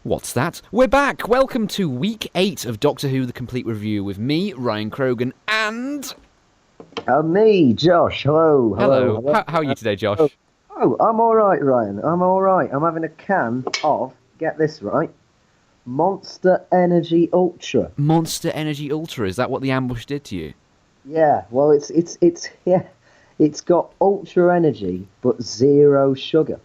What's that? We're back! Welcome to week 8 of Doctor Who The Complete Review with me, Ryan Croughan, and... Me, Josh. Hello. Hello. How are you today, Josh? Oh, I'm alright, Ryan. I'm alright. I'm having a can of, get this right, Monster Energy Ultra. Monster Energy Ultra, is that what the ambush did to you? Yeah, well, it's got ultra energy, but zero sugar.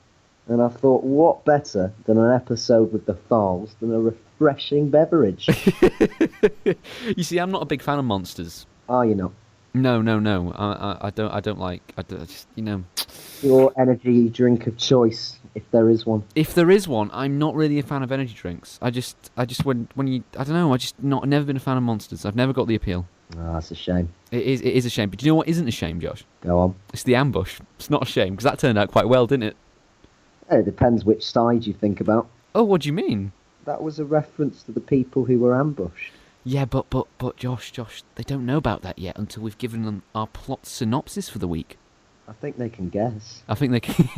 And I thought, what better than an episode with the Thals than a refreshing beverage? You see, I'm not a big fan of monsters. Are you not? No. I don't like. Your energy drink of choice, if there is one. If there is one, I'm not really a fan of energy drinks. I just when you, I don't know. Never been a fan of monsters. I've never got the appeal. Oh, that's a shame. It is a shame. But do you know what isn't a shame, Josh? Go on. It's the ambush. It's not a shame because that turned out quite well, didn't it? It depends which side you think about. Oh, what do you mean? That was a reference to the people who were ambushed. Yeah, but Josh, they don't know about that yet until we've given them our plot synopsis for the week. I think they can guess. I think they can.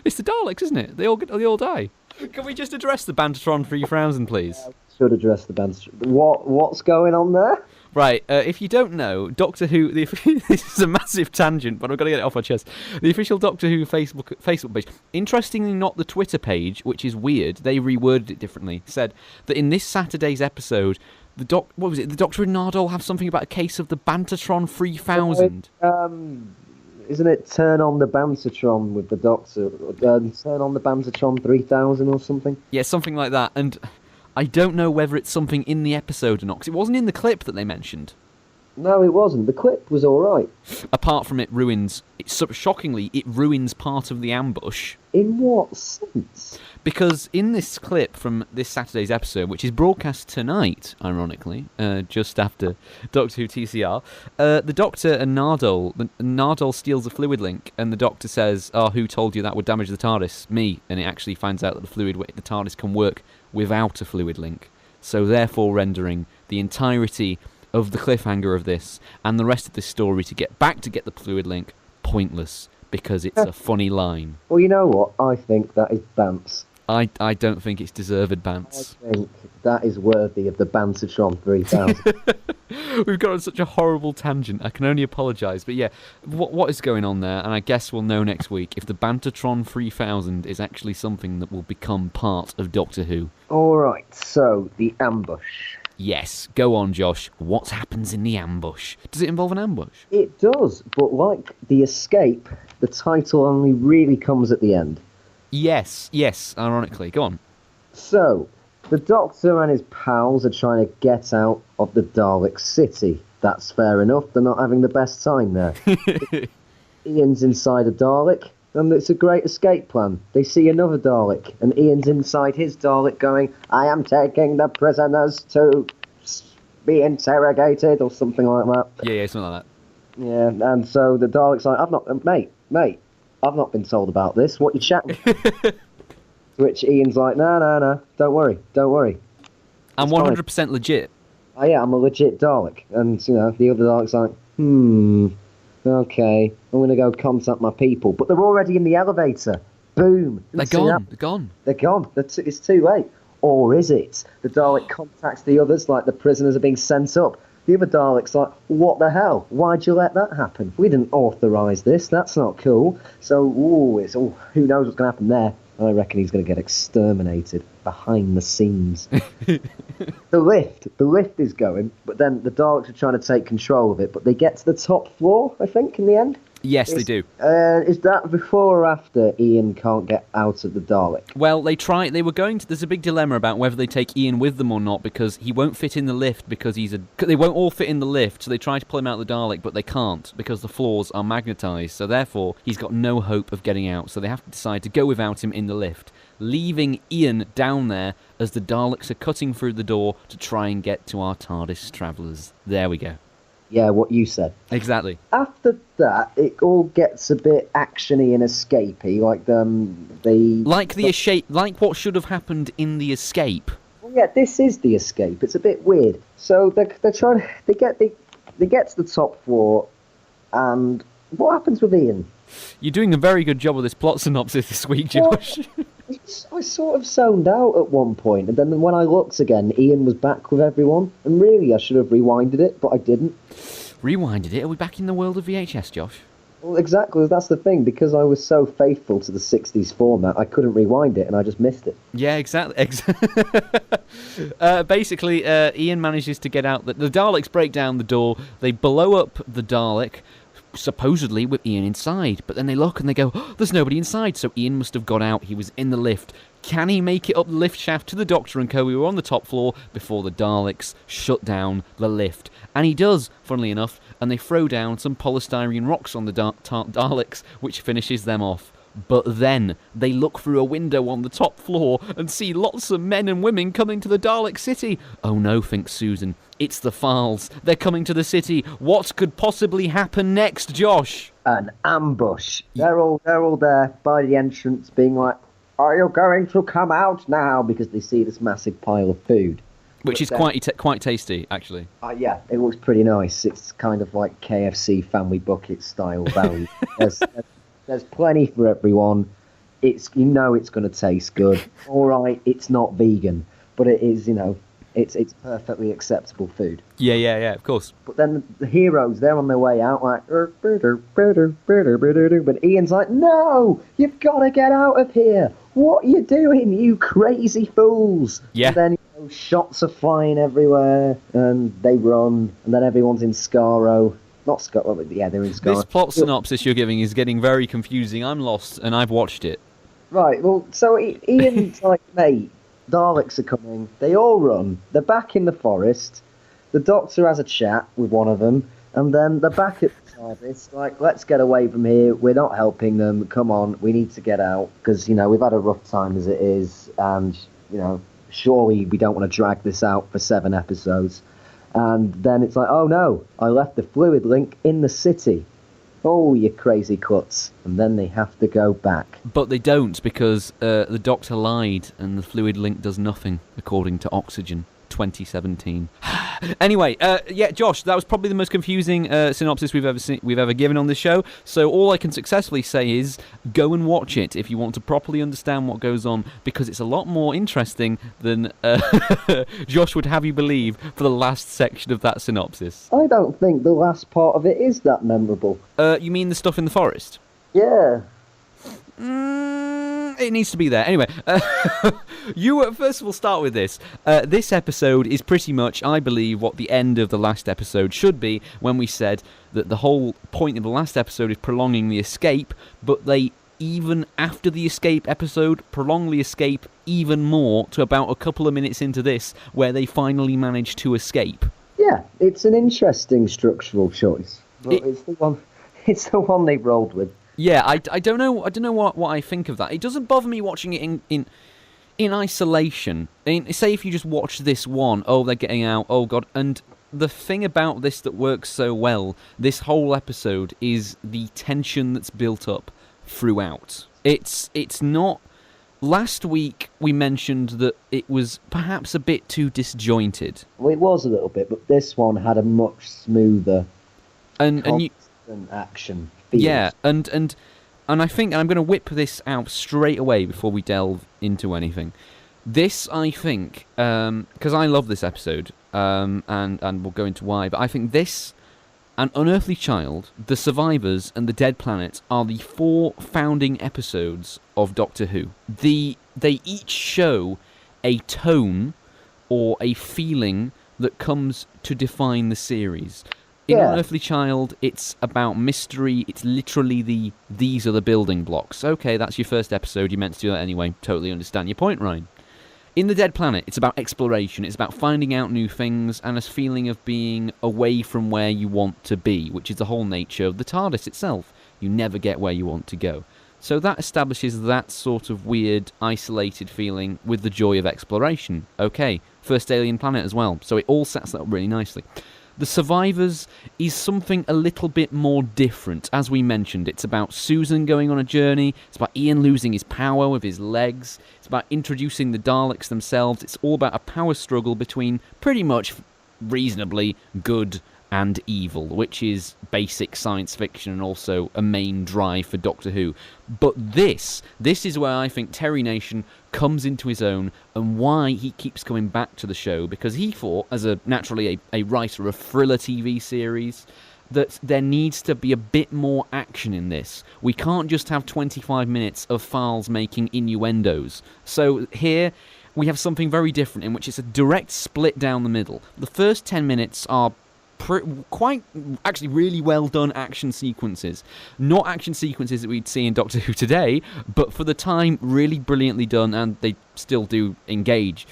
It's the Daleks, isn't it? They all die. Can we just address the Bantatron 3000, please? Should address the bands. What's going on there? Right, if you don't know, Doctor Who... this is a massive tangent, but I've got to get it off my chest. The official Doctor Who Facebook page, interestingly not the Twitter page, which is weird, they reworded it differently, said that in this Saturday's episode, the Doctor and Nardole have something about a case of the Bantatron 3000. Isn't it turn on the Bantatron with the Doctor? Turn on the Bantatron 3000 or something? Yeah, something like that, and... I don't know whether it's something in the episode or not, because it wasn't in the clip that they mentioned. No, it wasn't. The clip was alright. Apart from it shockingly, it ruins part of the ambush. In what sense? Because in this clip from this Saturday's episode, which is broadcast tonight, ironically, just after Doctor Who TCR, the Doctor and Nardole steals a fluid link, and the Doctor says, "Oh, who told you that would damage the TARDIS? Me." And it actually finds out that the TARDIS can work without a fluid link, so therefore rendering the entirety of the cliffhanger of this and the rest of this story to get the fluid link pointless because it's a funny line. Well, you know what? I think that is bants. I don't think it's deserved bants. I think that is worthy of the Bantatron 3000. We've got on such a horrible tangent. I can only apologise. But yeah, what is going on there? And I guess we'll know next week if the Bantatron 3000 is actually something that will become part of Doctor Who. Alright, so the ambush. Yes, go on, Josh. What happens in the ambush? Does it involve an ambush? It does, but like the escape, the title only really comes at the end. Yes, ironically. Go on. So, the Doctor and his pals are trying to get out of the Dalek city. That's fair enough, they're not having the best time there. Ian's inside a Dalek, and it's a great escape plan. They see another Dalek, and Ian's inside his Dalek going, "I am taking the prisoners to be interrogated," or something like that. Yeah, something like that. Yeah, and so the Dalek's like, mate, I've not been told about this. What you chatting? To which Ian's like, no, don't worry. I'm 100% legit. Oh yeah, I'm a legit Dalek. And, the other Dalek's like, okay, I'm going to go contact my people. But they're already in the elevator. Boom. They're gone. It's too late. Or is it? The Dalek contacts the others like the prisoners are being sent up. The other Dalek's like, what the hell? Why'd you let that happen? We didn't authorise this. That's not cool. So, who knows what's going to happen there? I reckon he's going to get exterminated behind the scenes. The lift is going, but then the Daleks are trying to take control of it, but they get to the top floor, I think, in the end. Yes, they do. Is that before or after Ian can't get out of the Dalek? Well, there's a big dilemma about whether they take Ian with them or not, because he won't fit in the lift because they won't all fit in the lift, so they try to pull him out of the Dalek, but they can't because the floors are magnetised, so therefore he's got no hope of getting out, so they have to decide to go without him in the lift, leaving Ian down there as the Daleks are cutting through the door to try and get to our TARDIS travellers. There we go. Yeah, what you said. Exactly. After that, it all gets a bit actiony and escapey, like what should have happened in the escape. Well, yeah, this is the escape. It's a bit weird. So they're trying. They get to the top floor, and what happens with Ian? You're doing a very good job of this plot synopsis this week, Josh. I sort of zoned out at one point, and then when I looked again, Ian was back with everyone. And really, I should have rewinded it, but I didn't. Rewinded it? Are we back in the world of VHS, Josh? Well, exactly. That's the thing. Because I was so faithful to the '60s format, I couldn't rewind it, and I just missed it. Yeah, exactly. Basically, Ian manages to get out. The Daleks break down the door. They blow up the Dalek, supposedly with Ian inside. But then they look and they go, oh, there's nobody inside. So Ian must have got out. He was in the lift. Can he make it up the lift shaft to the Doctor and co? We were on the top floor before the Daleks shut down the lift. And he does, funnily enough, and they throw down some polystyrene rocks on the Daleks, which finishes them off. But then they look through a window on the top floor and see lots of men and women coming to the Dalek city. Oh no, thinks Susan. It's the Files. They're coming to the city. What could possibly happen next, Josh? An ambush. They're all there by the entrance, being like, "Are you going to come out now?" Because they see this massive pile of food. Which is quite tasty, actually. Yeah, it looks pretty nice. It's kind of like KFC family bucket style value. There's plenty for everyone. It's it's going to taste good. All right, it's not vegan, but it is it's perfectly acceptable food. Yeah, of course. But then the heroes, they're on their way out like, but Ian's like, "No, you've got to get out of here. What are you doing, you crazy fools?" Yeah. And then shots are flying everywhere, and they run, and then everyone's in Skaro. Not Skaro, but yeah, they're in Skaro. This plot synopsis you're giving is getting very confusing. I'm lost, and I've watched it. Right, well, so Ian's like, "Mate, Daleks are coming." They all run. They're back in the forest. The Doctor has a chat with one of them, and then they're back at the TARDIS, like, "Let's get away from here. We're not helping them. Come on, we need to get out, because, we've had a rough time as it is, and, surely we don't want to drag this out for 7 episodes. And then it's like, oh no, I left the fluid link in the city. Oh, you crazy cuts. And then they have to go back. But they don't, because the Doctor lied and the fluid link does nothing, according to Oxygen 2017. Anyway, Josh, that was probably the most confusing synopsis we've ever given on this show. So all I can successfully say is go and watch it if you want to properly understand what goes on, because it's a lot more interesting than Josh would have you believe for the last section of that synopsis. I don't think the last part of it is that memorable. You mean the stuff in the forest? Yeah. It needs to be there. Anyway, first of all, start with this. This episode is pretty much, I believe, what the end of the last episode should be, when we said that the whole point of the last episode is prolonging the escape, but they, even after the escape episode, prolong the escape even more to about a couple of minutes into this, where they finally manage to escape. Yeah, it's an interesting structural choice, but it's the one they've rolled with. Yeah, I don't know what I think of that. It doesn't bother me watching it in isolation. Say if you just watch this one, oh, they're getting out, oh god. And the thing about this that works so well, this whole episode, is the tension that's built up throughout. It's not... Last week we mentioned that it was perhaps a bit too disjointed. Well, it was a little bit, but this one had a much smoother constant action. Yeah, and I think, and I'm going to whip this out straight away before we delve into anything. This, I think, because I love this episode, and we'll go into why, but I think this, An Unearthly Child, The Survivors, and The Dead Planet are the 4 founding episodes of Doctor Who. They each show a tone or a feeling that comes to define the series. In Unearthly Child, it's about mystery. It's literally these are the building blocks. Okay, that's your first episode. You meant to do that anyway. Totally understand your point, Ryan. In The Dead Planet, it's about exploration. It's about finding out new things and a feeling of being away from where you want to be, which is the whole nature of the TARDIS itself. You never get where you want to go. So that establishes that sort of weird, isolated feeling with the joy of exploration. Okay, first alien planet as well. So it all sets that up really nicely. The Survivors is something a little bit more different. As we mentioned, it's about Susan going on a journey. It's about Ian losing his power with his legs. It's about introducing the Daleks themselves. It's all about a power struggle between pretty much reasonably good and evil, which is basic science fiction and also a main drive for Doctor Who. But this is where I think Terry Nation comes into his own, and why he keeps coming back to the show, because he thought, as naturally a writer of thriller TV series, that there needs to be a bit more action in this. We can't just have 25 minutes of Files making innuendos. So here we have something very different, in which it's a direct split down the middle. The first 10 minutes are quite, actually really well done action sequences. Not action sequences that we'd see in Doctor Who today, but for the time, really brilliantly done, and they still do engage.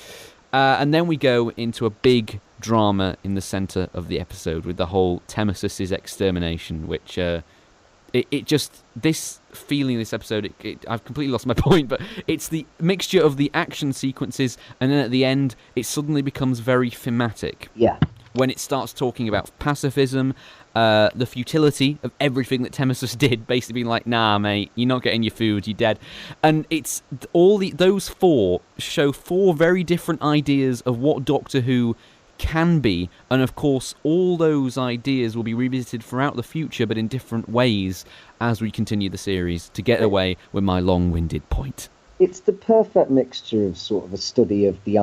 And then we go into a big drama in the centre of the episode with the whole Temesis's extermination, which it just, this feeling of this episode, I've completely lost my point, but it's the mixture of the action sequences, and then at the end it suddenly becomes very thematic. Yeah. When it starts talking about pacifism, the futility of everything that Temesis did, basically being like, nah, mate, you're not getting your food, you're dead. And it's those four show four very different ideas of what Doctor Who can be, and of course all those ideas will be revisited throughout the future, but in different ways as we continue the series, to get away with my long-winded point. It's the perfect mixture of sort of a study of the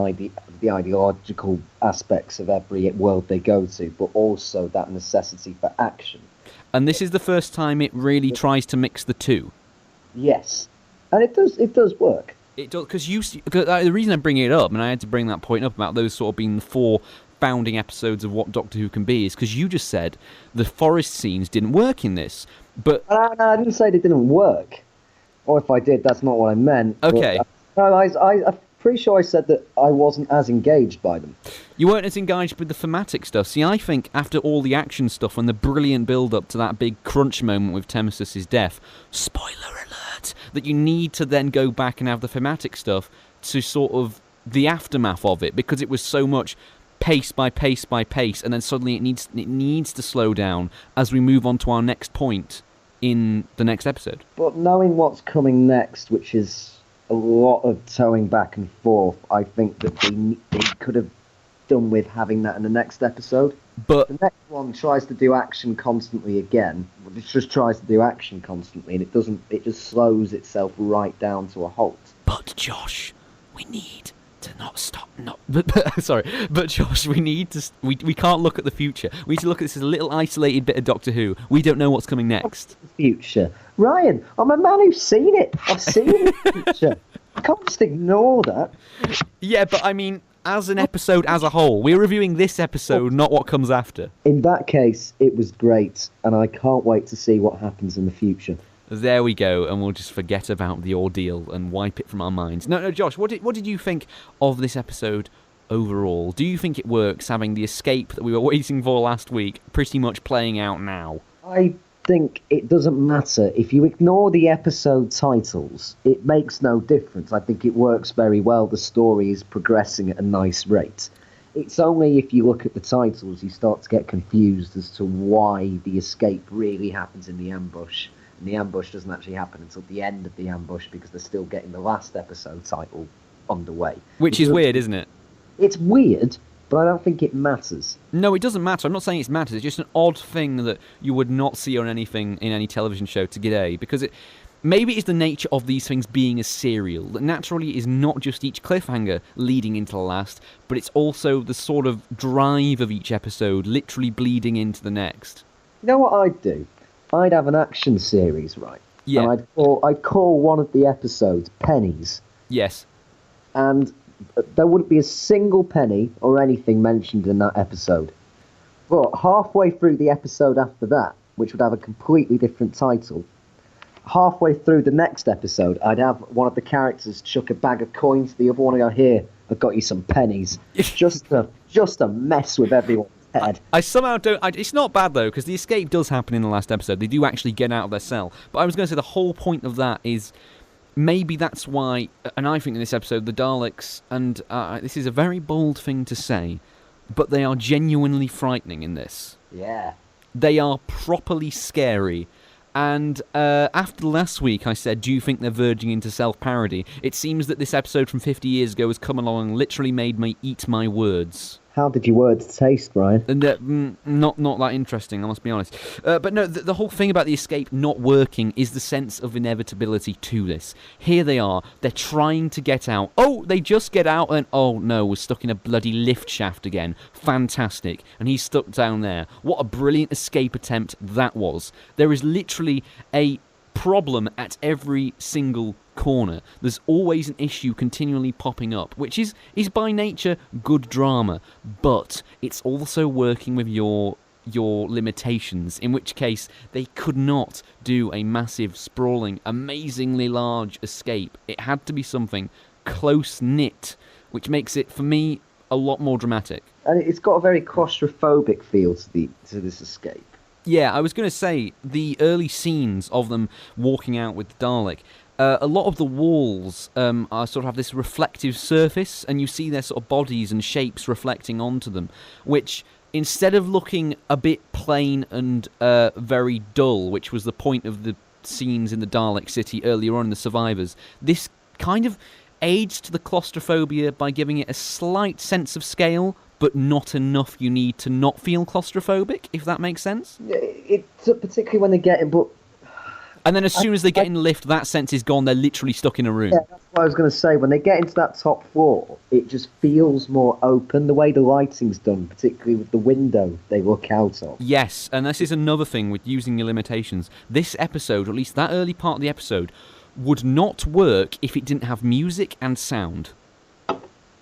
ideological aspects of every world they go to, but also that necessity for action. And this is the first time it really tries to mix the two. Yes, and it does work. It does, because the reason I'm bringing it up, and I had to bring that point up about those sort of being the four founding episodes of what Doctor Who can be, is because you just said the forest scenes didn't work in this. But no, I didn't say they didn't work. Or if I did, that's not what I meant. Okay. But, I'm pretty sure I said that I wasn't as engaged by them. You weren't as engaged with the thematic stuff. See, I think after all the action stuff and the brilliant build-up to that big crunch moment with Temesis's death, spoiler alert, that you need to then go back and have the thematic stuff to sort of the aftermath of it, because it was so much pace by pace by pace, and then suddenly it needs to slow down as we move on to our next point in the next episode. But knowing what's coming next, which is a lot of towing back and forth, I think that they could have done with having that in the next episode. But the next one tries to do action constantly again. It just tries to do action constantly, and it doesn't. It just slows itself right down to a halt. But Josh, we need to not stop. But Josh, we need to. We can't look at the future. We need to look at this as a little isolated bit of Doctor Who. We don't know what's coming next. Future, Ryan. I'm a man who's seen it. I've seen the future. I can't just ignore that. Yeah, but I mean, as an episode as a whole, we're reviewing this episode, not what comes after. In that case, it was great, and I can't wait to see what happens in the future. There we go, and we'll just forget about the ordeal and wipe it from our minds. No, Josh, what did you think of this episode overall? Do you think it works, having the escape that we were waiting for last week pretty much playing out now? I think it doesn't matter. If you ignore the episode titles, it makes no difference. I think it works very well. The story is progressing at a nice rate. It's only if you look at the titles you start to get confused as to why the escape really happens in the ambush. And the ambush doesn't actually happen until the end of the ambush, because they're still getting the last episode title underway. Which is weird, isn't it? It's weird, but I don't think it matters. No, it doesn't matter. I'm not saying it matters. It's just an odd thing that you would not see on anything in any television show today, because maybe it's the nature of these things being a serial, that naturally is not just each cliffhanger leading into the last, but it's also the sort of drive of each episode literally bleeding into the next. You know what I'd do? I'd have an action series, right? Yeah. And I'd call one of the episodes Pennies. Yes. And there wouldn't be a single penny or anything mentioned in that episode. But halfway through the episode after that, which would have a completely different title, halfway through the next episode, I'd have one of the characters chuck a bag of coins to the other one and go, "Here, I've got you some pennies." just to mess with everyone's head. I somehow don't... it's not bad, though, because the escape does happen in the last episode. They do actually get out of their cell. But I was going to say the whole point of that is... maybe that's why, and I think in this episode, the Daleks, and this is a very bold thing to say, but they are genuinely frightening in this. Yeah. They are properly scary. And after last week I said, do you think they're verging into self-parody? It seems that this episode from 50 years ago has come along and literally made me eat my words. How did your words taste, Ryan? And not that interesting, I must be honest. But no, the whole thing about the escape not working is the sense of inevitability to this. Here they are, they're trying to get out. Oh, they just get out and, oh no, we're stuck in a bloody lift shaft again. Fantastic. And he's stuck down there. What a brilliant escape attempt that was. There is literally a problem at every single corner. There's always an issue continually popping up, which is by nature good drama, but it's also working with your limitations, in which case they could not do a massive, sprawling, amazingly large escape. It had to be something close-knit, which makes it, for me, a lot more dramatic. And it's got a very claustrophobic feel to this escape. Yeah, I was going to say, the early scenes of them walking out with the Dalek, a lot of the walls are sort of have this reflective surface, and you see their sort of bodies and shapes reflecting onto them, which, instead of looking a bit plain and very dull, which was the point of the scenes in the Dalek City earlier on in The Survivors, this kind of aids to the claustrophobia by giving it a slight sense of scale, but not enough you need to not feel claustrophobic, if that makes sense. Particularly when they get in, but... And then as soon as they get in the lift, that sense is gone, they're literally stuck in a room. Yeah, that's what I was going to say. When they get into that top floor, it just feels more open, the way the lighting's done, particularly with the window they look out of. Yes, and this is another thing with using your limitations. This episode, or at least that early part of the episode, would not work if it didn't have music and sound.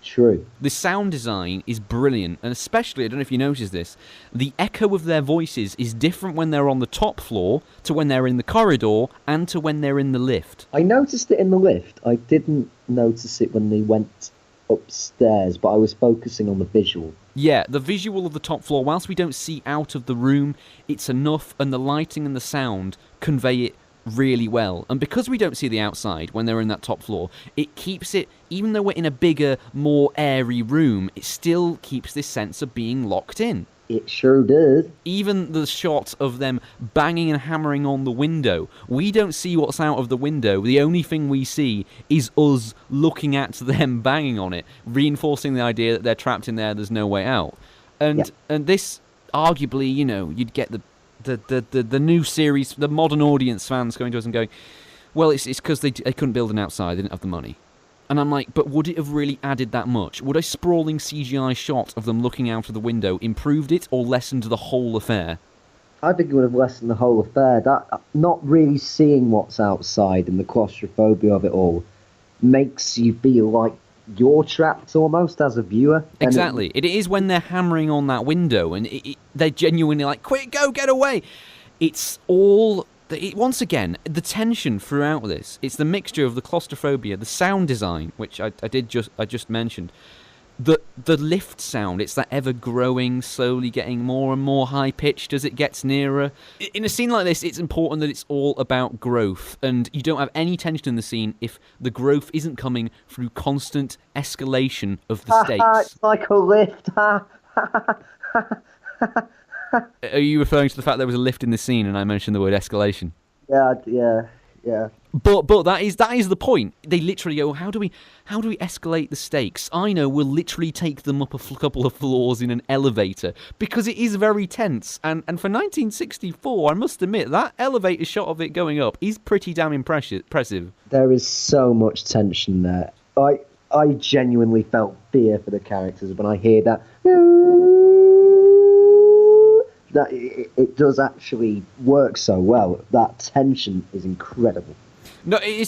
True. The sound design is brilliant, and especially, I don't know if you noticed this, the echo of their voices is different when they're on the top floor to when they're in the corridor and to when they're in the lift. I noticed it in the lift. I didn't notice it when they went upstairs, but I was focusing on the visual. Yeah, the visual of the top floor, whilst we don't see out of the room, it's enough, and the lighting and the sound convey it really well. And because we don't see the outside when they're in that top floor, it keeps it, even though we're in a bigger, more airy room, it still keeps this sense of being locked in. It sure does. Even the shot of them banging and hammering on the window, we don't see what's out of the window. The only thing we see is us looking at them banging on it, reinforcing the idea that they're trapped in there, there's no way out. And this, arguably, you know, you'd get the new series, the modern audience fans going to us and going, well, it's because they couldn't build an outside, they didn't have the money. And I'm like, but would it have really added that much? Would a sprawling CGI shot of them looking out of the window improved it or lessened the whole affair? I think it would have lessened the whole affair. That not really seeing what's outside and the claustrophobia of it all makes you feel like you're trapped almost as a viewer. Exactly. It is when they're hammering on that window and they're genuinely like, quick, go, get away. It's all... once again, the tension throughout this, it's the mixture of the claustrophobia, the sound design, which I just mentioned, the lift sound, it's that ever-growing, slowly getting more and more high-pitched as it gets nearer. In a scene like this, it's important that it's all about growth, and you don't have any tension in the scene if the growth isn't coming through constant escalation of the stakes. It's like a lift. Are you referring to the fact there was a lift in the scene and I mentioned the word escalation? Yeah. But that is the point. They literally go, how do we escalate the stakes? I know, we'll literally take them up a couple of floors in an elevator, because it is very tense. And for 1964, I must admit, that elevator shot of it going up is pretty damn impressive. There is so much tension there. I genuinely felt fear for the characters when I hear that. That it does actually work so well. That tension is incredible. No, I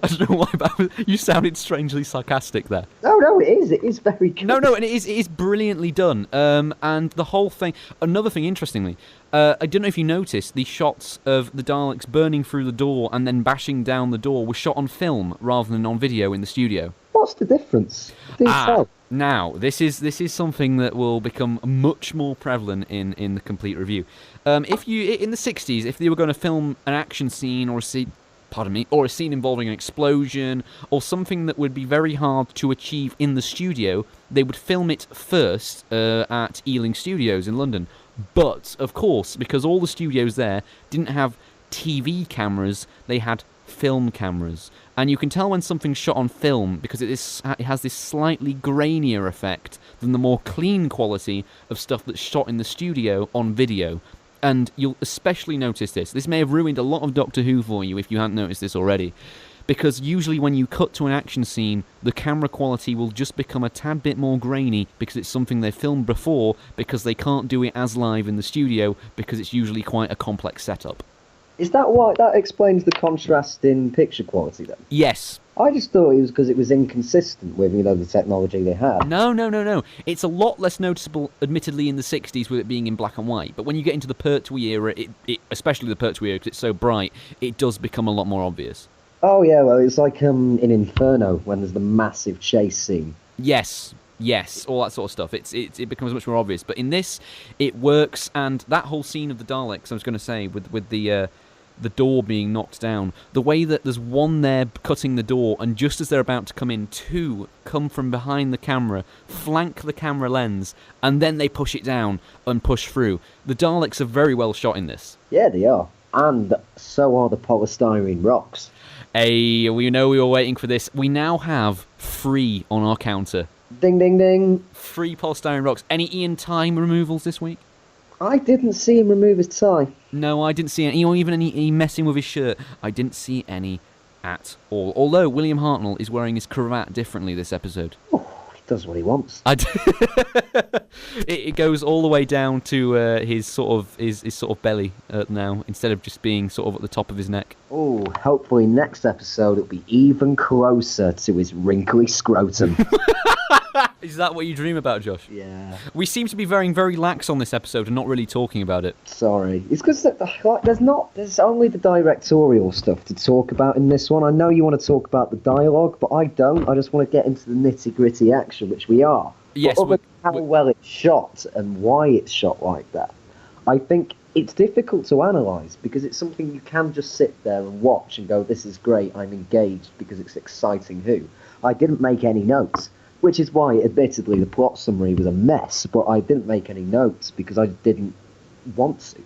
don't know why, but you sounded strangely sarcastic there. No, it is. It is very good. No, and it is brilliantly done. And the whole thing. Another thing, interestingly, I don't know if you noticed, the shots of the Daleks burning through the door and then bashing down the door were shot on film rather than on video in the studio. What's the difference? Now, this is something that will become much more prevalent in the complete review. If you in the 60s, if they were going to film an action scene or a scene involving an explosion or something that would be very hard to achieve in the studio, they would film it first at Ealing Studios in London. But of course, because all the studios there didn't have TV cameras, they had film cameras, and you can tell when something's shot on film because it has this slightly grainier effect than the more clean quality of stuff that's shot in the studio on video. And you'll especially notice this. This may have ruined a lot of Doctor Who for you if you hadn't noticed this already. Because usually when you cut to an action scene, the camera quality will just become a tad bit more grainy because it's something they filmed before, because they can't do it as live in the studio because it's usually quite a complex setup. Is that why that explains the contrast in picture quality then? Yes. I just thought it was because it was inconsistent with, the technology they had. No. It's a lot less noticeable, admittedly, in the 60s with it being in black and white. But when you get into the Pertwee era, especially the Pertwee era because it's so bright, it does become a lot more obvious. Oh yeah, well it's like in Inferno when there's the massive chase scene. Yes, all that sort of stuff. It becomes much more obvious. But in this, it works, and that whole scene of the Daleks, I was going to say, with the door being knocked down, the way that there's one there cutting the door, and just as they're about to come in, two come from behind the camera, flank the camera lens, and then they push it down and push through. The Daleks are very well shot in this. Yeah, they are. And so are the polystyrene rocks. Hey, we know we were waiting for this. We now have 3 on our counter. Ding, ding, ding. 3 polystyrene rocks. Any Ian Time removals this week? I didn't see him remove his tie. No, I didn't see any, or even any messing with his shirt. I didn't see any at all. Although William Hartnell is wearing his cravat differently this episode. Oh, he does what he wants. It goes all the way down to his sort of belly now, instead of just being sort of at the top of his neck. Oh, hopefully next episode it'll be even closer to his wrinkly scrotum. Is that what you dream about, Josh? Yeah. We seem to be very, very lax on this episode and not really talking about it. Sorry. It's because there's only the directorial stuff to talk about in this one. I know you want to talk about the dialogue, but I don't. I just want to get into the nitty-gritty action, which we are. Yes. But other than how well it's shot and why it's shot like that, I think it's difficult to analyse because it's something you can just sit there and watch and go, this is great, I'm engaged because it's exciting Who. I didn't make any notes. Which is why, admittedly, the plot summary was a mess, but I didn't make any notes because I didn't want to.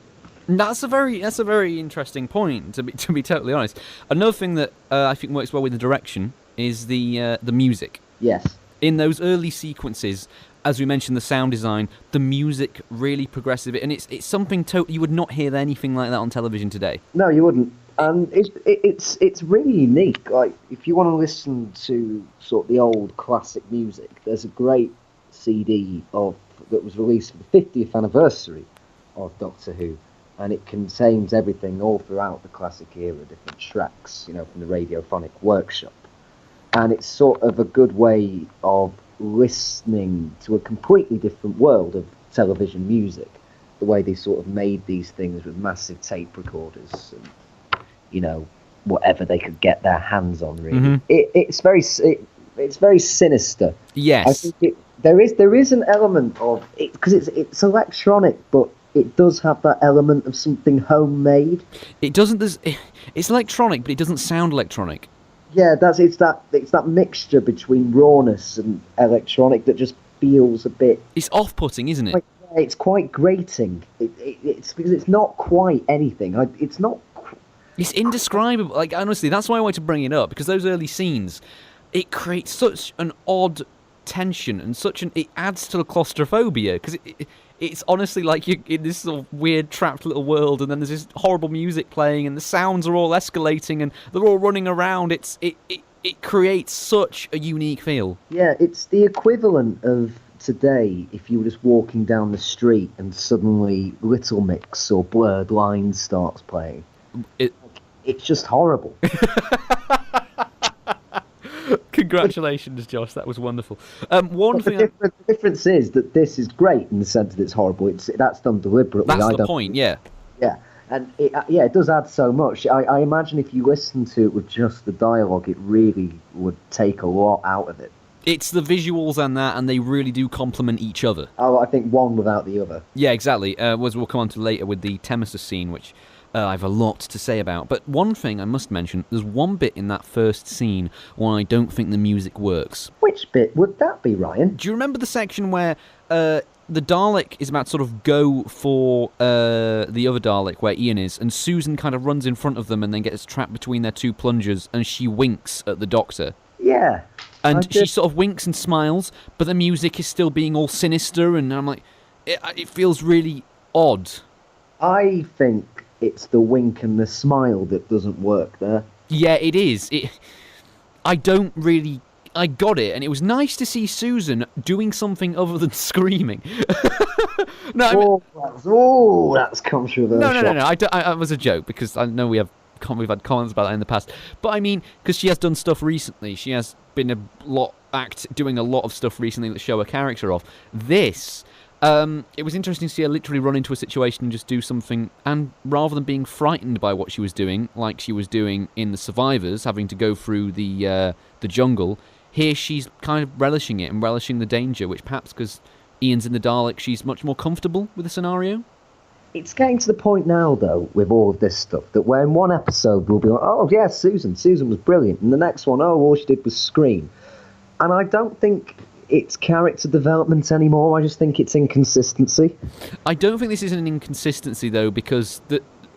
That's a very interesting point, to be totally honest. Another thing that I think works well with the direction is the music. Yes. In those early sequences, as we mentioned, the sound design, the music really progressive, and it's something you would not hear anything like that on television today. No, you wouldn't. And it's really unique. Like, if you want to listen to sort of the old classic music, there's a great CD that was released for the 50th anniversary of Doctor Who, and it contains everything all throughout the classic era, different tracks, from the radiophonic workshop. And it's sort of a good way of listening to a completely different world of television music, the way they sort of made these things with massive tape recorders and whatever they could get their hands on, really. Mm-hmm. It's very sinister. Yes. I think there is an element of it because it's electronic, but it does have that element of something homemade. It doesn't. It's electronic, but it doesn't sound electronic. Yeah, it's that mixture between rawness and electronic that just feels a bit. It's off-putting, isn't it? It's quite grating. It's because it's not quite anything. It's not. It's indescribable. Like, honestly, that's why I wanted to bring it up, because those early scenes, it creates such an odd tension and it adds to the claustrophobia, because it's honestly like you're in this sort of weird trapped little world, and then there's this horrible music playing, and the sounds are all escalating, and they're all running around. It creates such a unique feel. Yeah, it's the equivalent of today if you were just walking down the street and suddenly Little Mix or Blurred Lines starts playing. It's just horrible. Congratulations, Josh. That was wonderful. The difference is that this is great in the sense that it's horrible. That's done deliberately. That's the point, yeah. Yeah, and it does add so much. I imagine if you listen to it with just the dialogue, it really would take a lot out of it. It's the visuals and they really do complement each other. Oh, I think one without the other. Yeah, exactly. As we'll come on to later with the Temesta scene, which I have a lot to say about. But one thing I must mention, there's one bit in that first scene where I don't think the music works. Which bit would that be, Ryan? Do you remember the section where the Dalek is about to sort of go for the other Dalek where Ian is, and Susan kind of runs in front of them and then gets trapped between their two plungers, and she winks at the Doctor. Yeah. And she sort of winks and smiles, but the music is still being all sinister, and I'm like, it feels really odd. I think it's the wink and the smile that doesn't work there. Yeah, it is. I got it, and it was nice to see Susan doing something other than screaming. No, that's controversial. No. I was a joke, because I know we've had comments about that in the past. But I mean, because she has done stuff recently. She has been doing a lot of stuff recently that show her character off. This, it was interesting to see her literally run into a situation and just do something, and rather than being frightened by what she was doing, like she was doing in The Survivors, having to go through the jungle, here she's kind of relishing it and relishing the danger, which perhaps because Ian's in the Dalek, she's much more comfortable with the scenario. It's getting to the point now, though, with all of this stuff, that where in one episode we'll be like, oh, yeah, Susan was brilliant, and the next one, oh, all she did was scream. And I don't think it's character development anymore, I just think it's inconsistency. I don't think this is an inconsistency, though, because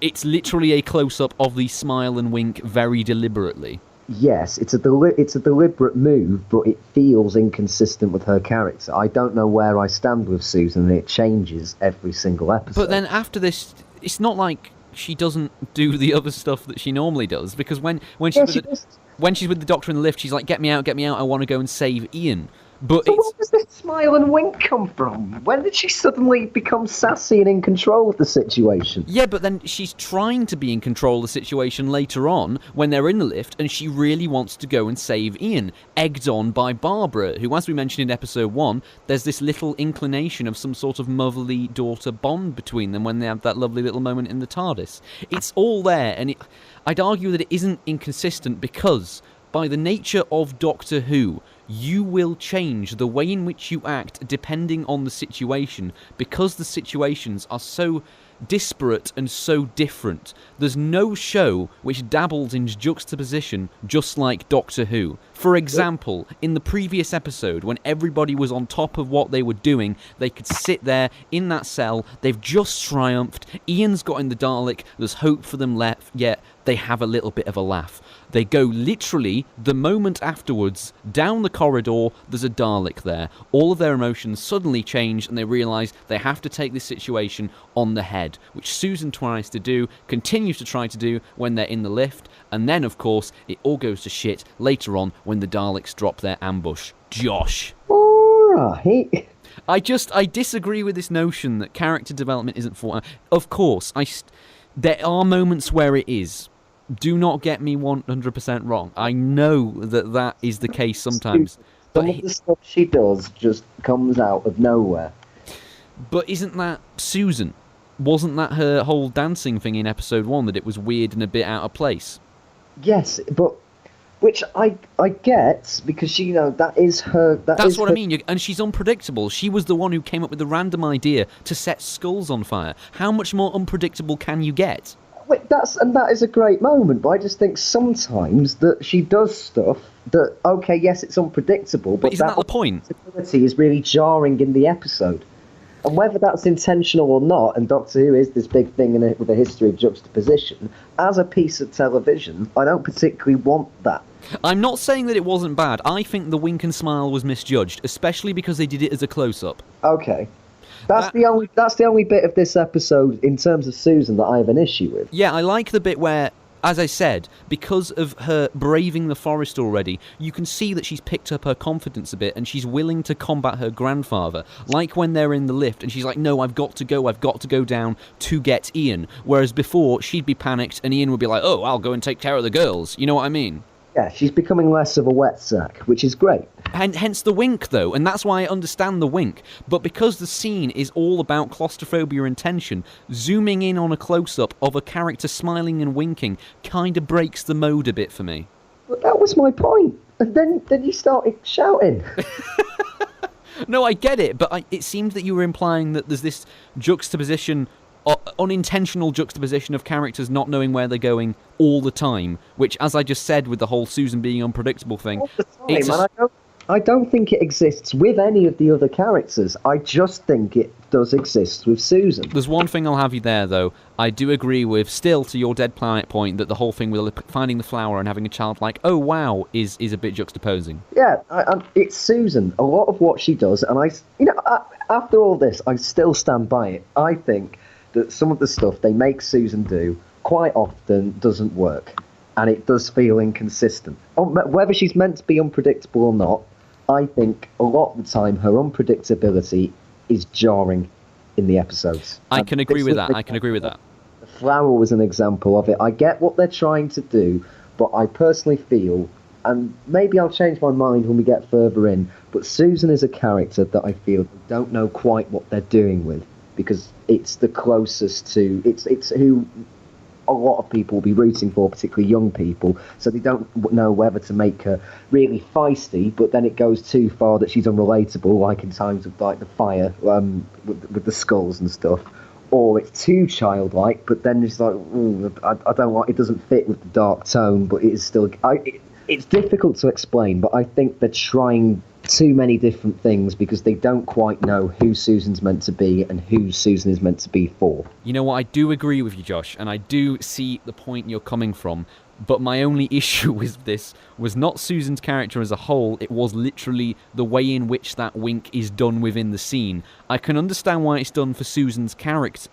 it's literally a close-up of the smile and wink very deliberately. Yes, it's a deliberate move, but it feels inconsistent with her character. I don't know where I stand with Susan, and it changes every single episode. But then after this, it's not like she doesn't do the other stuff that she normally does, because when she's with the Doctor in the lift, she's like, get me out, I want to go and save Ian. But so where does this smile and wink come from? When did she suddenly become sassy and in control of the situation? Yeah, but then she's trying to be in control of the situation later on when they're in the lift, and she really wants to go and save Ian, egged on by Barbara, who, as we mentioned in episode 1, there's this little inclination of some sort of motherly daughter bond between them when they have that lovely little moment in the TARDIS. It's all there, and I'd argue that it isn't inconsistent because, by the nature of Doctor Who, you will change the way in which you act depending on the situation, because the situations are so disparate and so different. There's no show which dabbles in juxtaposition just like Doctor Who. For example, in the previous episode, when everybody was on top of what they were doing, they could sit there in that cell, they've just triumphed, Ian's got in the Dalek, there's hope for them left, yet they have a little bit of a laugh. They go literally, the moment afterwards, down the corridor, there's a Dalek there. All of their emotions suddenly change, and they realise they have to take this situation on the head, which Susan tries to do, continues to try to do when they're in the lift, and then, of course, it all goes to shit later on when the Daleks drop their ambush. Josh. Alright. I disagree with this notion that character development isn't for... Of course, there are moments where it is. Do not get me 100% wrong. I know that is the case sometimes. Some of the stuff she does just comes out of nowhere. But isn't that Susan? Wasn't that her whole dancing thing in episode 1, that it was weird and a bit out of place? Yes, but... Which I get, because she, that is her... That's what I mean, and she's unpredictable. She was the one who came up with the random idea to set skulls on fire. How much more unpredictable can you get? That is a great moment, but I just think sometimes that she does stuff that, okay, yes, it's unpredictable, but isn't that the point? Unpredictability is really jarring in the episode. And whether that's intentional or not, and Doctor Who is this big thing with a history of juxtaposition, as a piece of television, I don't particularly want that. I'm not saying that it wasn't bad. I think the wink and smile was misjudged, especially because they did it as a close-up. Okay. That's the only bit of this episode, in terms of Susan, that I have an issue with. Yeah, I like the bit where, as I said, because of her braving the forest already, you can see that she's picked up her confidence a bit and she's willing to combat her grandfather. Like when they're in the lift and she's like, no, I've got to go down to get Ian. Whereas before, she'd be panicked and Ian would be like, oh, I'll go and take care of the girls. You know what I mean? Yeah, she's becoming less of a wet sack, which is great. Hence the wink, though, and that's why I understand the wink. But because the scene is all about claustrophobia and tension, zooming in on a close-up of a character smiling and winking kind of breaks the mode a bit for me. But that was my point. And then you started shouting. No, I get it, but it seemed that you were implying that there's this juxtaposition, unintentional juxtaposition of characters not knowing where they're going all the time, which, as I just said with the whole Susan being unpredictable thing... All the time, I don't think it exists with any of the other characters. I just think it does exist with Susan. There's one thing I'll have you there, though. I do agree with, still to your Dead Planet point, that the whole thing with finding the flower and having a child like, oh wow, is a bit juxtaposing. Yeah, it's Susan. A lot of what she does, and after all this, I still stand by it. I think that some of the stuff they make Susan do quite often doesn't work, and it does feel inconsistent. Whether she's meant to be unpredictable or not, I think a lot of the time her unpredictability is jarring in the episodes. I can agree with that. The flower was an example of it. I get what they're trying to do, but I personally feel, and maybe I'll change my mind when we get further in, but Susan is a character that I feel don't know quite what they're doing with, because it's the closest to... It's who a lot of people will be rooting for, particularly young people, so they don't know whether to make her really feisty, but then it goes too far that she's unrelatable, like in times of like the fire with the skulls and stuff, or it's too childlike, but then it's like, I don't like, it doesn't fit with the dark tone, but it is still... It's difficult to explain, but I think they're trying too many different things because they don't quite know who Susan's meant to be and who Susan is meant to be for. You know what, I do agree with you, Josh, and I do see the point you're coming from, but my only issue with this was not Susan's character as a whole, it was literally the way in which that wink is done within the scene. I can understand why it's done for Susan's character.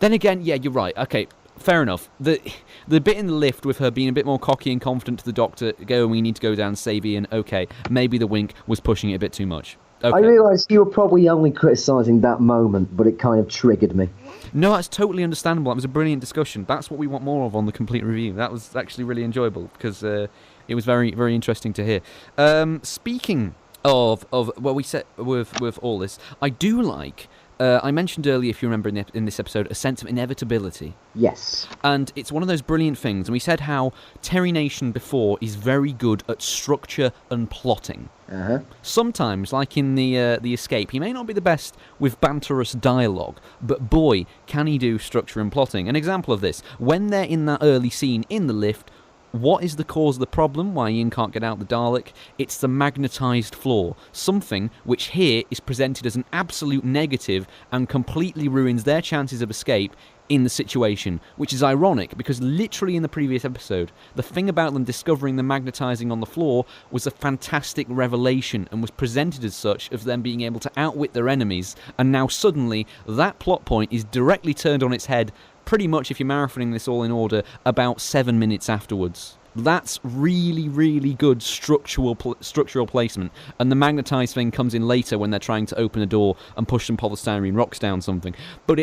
Then again, yeah, you're right, okay, fair enough. The bit in the lift with her being a bit more cocky and confident to the doctor, we need to go down and save Ian, okay, maybe the wink was pushing it a bit too much. Okay. I realised you were probably only criticising that moment, but it kind of triggered me. No, that's totally understandable. That was a brilliant discussion. That's what we want more of on the complete review. That was actually really enjoyable because it was very, very interesting to hear. Speaking of what we said with all this, I do like... I mentioned earlier, if you remember in this episode, a sense of inevitability. Yes. And it's one of those brilliant things. And we said how Terry Nation before is very good at structure and plotting. Uh-huh. Sometimes, like in the Escape, he may not be the best with banterous dialogue, but boy, can he do structure and plotting. An example of this, when they're in that early scene in the lift, what is the cause of the problem why Ian can't get out the Dalek? It's the magnetised floor, something which here is presented as an absolute negative and completely ruins their chances of escape in the situation, which is ironic because literally in the previous episode, the thing about them discovering the magnetising on the floor was a fantastic revelation and was presented as such of them being able to outwit their enemies, and now suddenly that plot point is directly turned on its head pretty much, if you're marathoning this all in order, about 7 minutes afterwards. That's really, really good structural placement, and the magnetised thing comes in later when they're trying to open a door and push some polystyrene rocks down something. But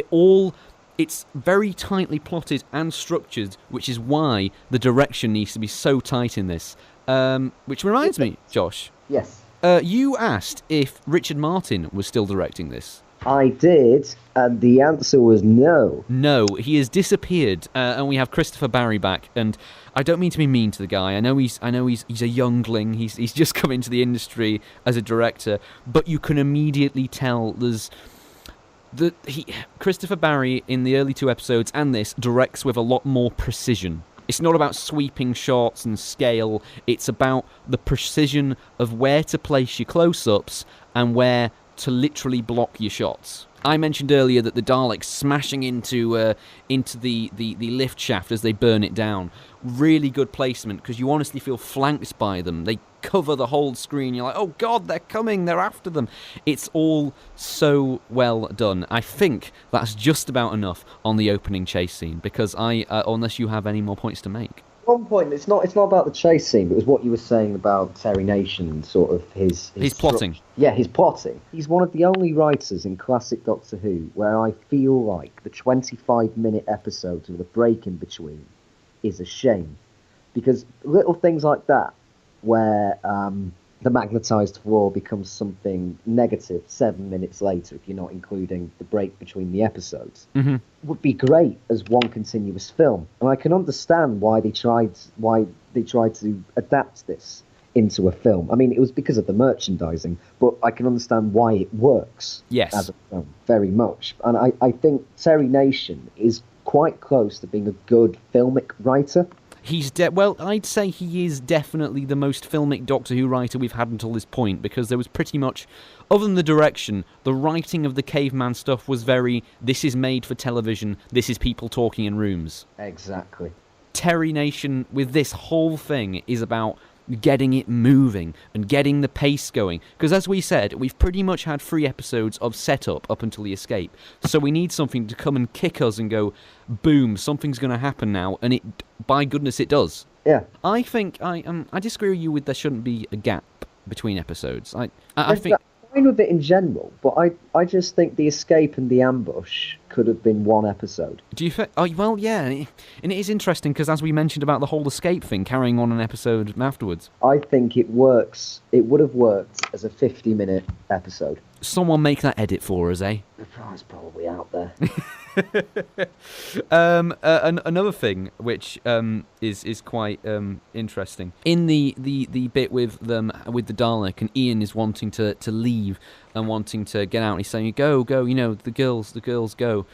it's very tightly plotted and structured, which is why the direction needs to be so tight in this. Which reminds me, Josh. Yes. You asked if Richard Martin was still directing this. I did, and the answer was no. No, he has disappeared, and we have Christopher Barry back. And I don't mean to be mean to the guy. I know he's a youngling. He's just come into the industry as a director, but you can immediately tell Christopher Barry in the early 2 episodes and this directs with a lot more precision. It's not about sweeping shots and scale. It's about the precision of where to place your close-ups and where to literally block your shots. I mentioned earlier that the Daleks smashing into the lift shaft as they burn it down. Really good placement because you honestly feel flanked by them. They cover the whole screen. You're like, oh God, they're coming. They're after them. It's all so well done. I think that's just about enough on the opening chase scene because unless you have any more points to make. One point, it's not about the chase scene, but it was what you were saying about Terry Nation and sort of his plotting. Yeah, his plotting. He's one of the only writers in classic Doctor Who where I feel like the 25-minute episodes with a break in between is a shame. Because little things like that, where the magnetised floor becomes something negative 7 minutes later, if you're not including the break between the episodes, would be great as one continuous film. And I can understand why they tried to adapt this into a film. I mean, it was because of the merchandising, but I can understand why it works as a film very much. And I think Terry Nation is quite close to being a good filmic writer. Well, I'd say he is definitely the most filmic Doctor Who writer we've had until this point, because there was pretty much, other than the direction, the writing of the caveman stuff was very, this is made for television, this is people talking in rooms. Exactly. Terry Nation, with this whole thing, is about getting it moving and getting the pace going. Because as we said, we've pretty much had 3 episodes of setup up until the escape. So we need something to come and kick us and go, boom, something's going to happen now. And it, by goodness, it does. Yeah. I think I disagree with you with there shouldn't be a gap between episodes. I think... I'm fine with it in general, but I just think the escape and the ambush could have been one episode. Do you think? Oh, well, yeah, and it is interesting because as we mentioned about the whole escape thing, carrying on an episode afterwards. I think it works. It would have worked as a 50-minute episode. Someone make that edit for us, eh? The prize probably out there. Another thing which is quite interesting in the bit with them with the Dalek, and Ian is wanting to leave and wanting to get out, and he's saying go, the girls go.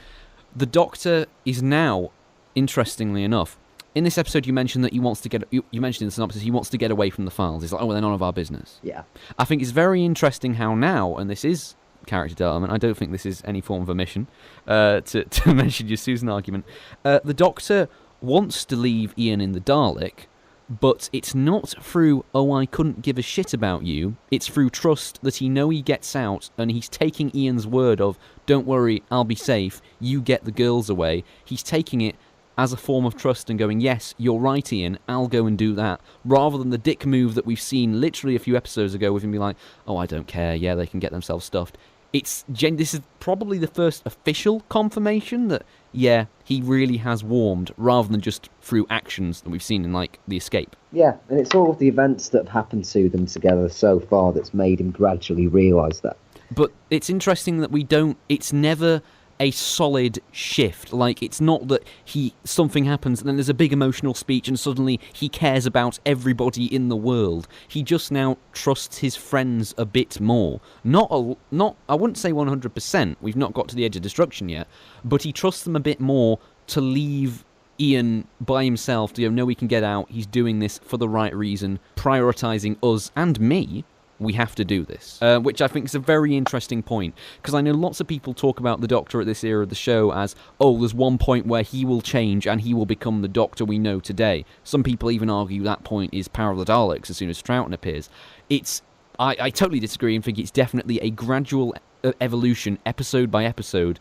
The Doctor is now, interestingly enough, in this episode you mentioned that he wants to get, you mentioned in the synopsis, he wants to get away from the files. He's like, oh, well, they're none of our business. Yeah. I think it's very interesting how now, and this is character development, I don't think this is any form of omission, to mention your Susan argument, the Doctor wants to leave Ian in the Dalek, but it's not through, oh, I couldn't give a shit about you, it's through trust that he gets out, and he's taking Ian's word of, don't worry, I'll be safe, you get the girls away. He's taking it as a form of trust and going, yes, you're right, Ian, I'll go and do that, rather than the dick move that we've seen literally a few episodes ago with him being like, oh, I don't care, yeah, they can get themselves stuffed. This is probably the first official confirmation that, yeah, he really has warmed, rather than just through actions that we've seen in, like, The Escape. Yeah, and it's all of the events that have happened to them together so far that's made him gradually realise that. But it's interesting that it's never a solid shift. Like, it's not that something happens and then there's a big emotional speech and suddenly he cares about everybody in the world. He just now trusts his friends a bit more. Not I wouldn't say 100%, we've not got to the edge of destruction yet, but he trusts them a bit more to leave Ian by himself, to know he can get out, he's doing this for the right reason, prioritising us and me. We have to do this, which I think is a very interesting point, because I know lots of people talk about the Doctor at this era of the show as, oh, there's one point where he will change and he will become the Doctor we know today. Some people even argue that point is Power of the Daleks as soon as Troughton appears. I totally disagree and think it's definitely a gradual evolution, episode by episode,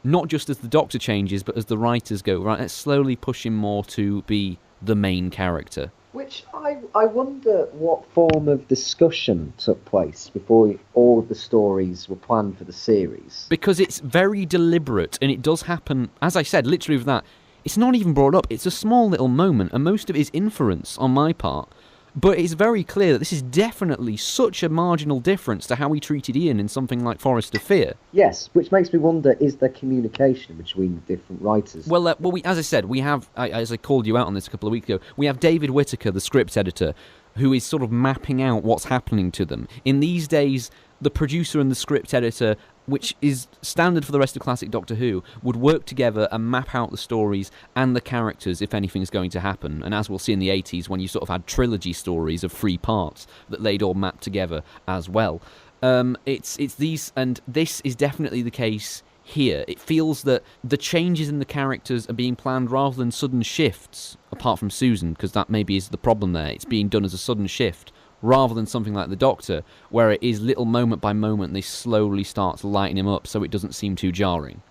not just as the Doctor changes, but as the writers go, right, let's slowly push him more to be the main character. Which I wonder what form of discussion took place before all of the stories were planned for the series. Because it's very deliberate, and it does happen, as I said, literally with that, it's not even brought up, it's a small little moment, and most of it is inference on my part. But it's very clear that this is definitely such a marginal difference to how we treated Ian in something like Forest of Fear. Yes, which makes me wonder, is there communication between the different writers? Well, as I said, we have, as I called you out on this a couple of weeks ago, we have David Whittaker, the script editor, who is sort of mapping out what's happening to them. In these days, the producer and the script editor, which is standard for the rest of classic Doctor Who, would work together and map out the stories and the characters if anything's going to happen. And as we'll see in the 80s, when you sort of had trilogy stories of 3 parts that they'd all map together as well. It's these, and this is definitely the case here. It feels that the changes in the characters are being planned rather than sudden shifts, apart from Susan, because that maybe is the problem there. It's being done as a sudden shift, rather than something like the Doctor, where it is little moment by moment, they slowly start to lighten him up so it doesn't seem too jarring,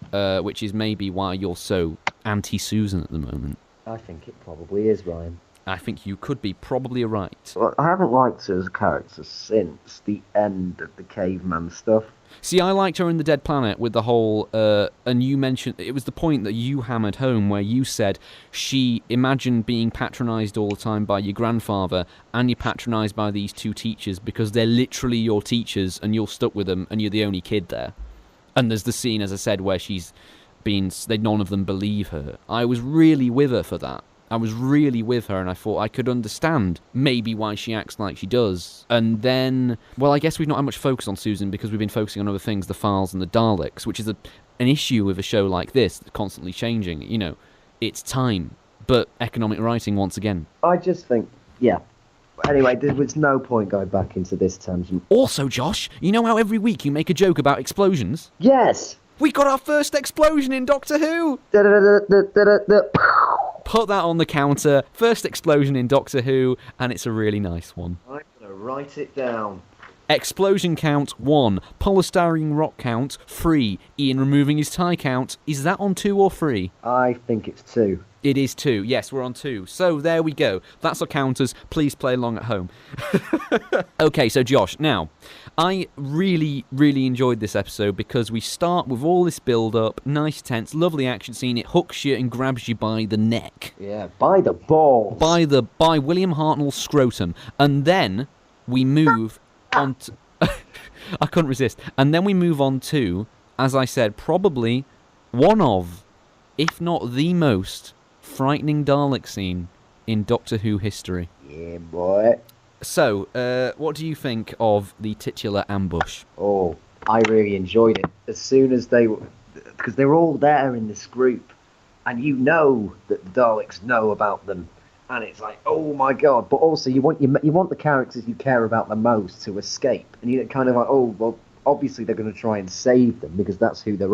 which is maybe why you're so anti-Susan at the moment. I think it probably is, Ryan. I think you could be probably right. Well, I haven't liked her as a character since the end of the caveman stuff. See, I liked her in The Dead Planet with the whole, and you mentioned, it was the point that you hammered home where you said she imagined being patronised all the time by your grandfather and you're patronised by these 2 teachers because they're literally your teachers and you're stuck with them and you're the only kid there. And there's the scene, as I said, where none of them believe her. I was really with her for that. I was really with her, and I thought I could understand maybe why she acts like she does. And then, well, I guess we've not had much focus on Susan because we've been focusing on other things, the files and the Daleks, which is an issue with a show like this, constantly changing. It's time. But economic writing once again. I just think, yeah. Anyway, there was no point going back into this tangent. Also, Josh, you know how every week you make a joke about explosions? Yes! We got our first explosion in Doctor Who! Put that on the counter. First explosion in Doctor Who, and it's a really nice one. I'm going to write it down. Explosion count 1. Polystyrene rock count 3. Ian removing his tie count. Is that on 2 or 3? I think it's 2. It is 2. Yes, we're on 2. So there we go. That's our counters. Please play along at home. Okay, so Josh, now, I really, really enjoyed this episode because we start with all this build-up, nice tense, lovely action scene. It hooks you and grabs you by the neck. Yeah, by the balls. By William Hartnell's scrotum. And then we move on to... I couldn't resist. And then we move on to, as I said, probably one of, if not the most frightening Dalek scene in Doctor Who history. Yeah, boy. So, what do you think of the titular ambush? Oh, I really enjoyed it. As soon as they were... Because they're all there in this group, and you know that the Daleks know about them. And it's like, oh my god! But also, you want the characters you care about the most to escape, and you're kind of like, oh well, obviously they're going to try and save them because that's who they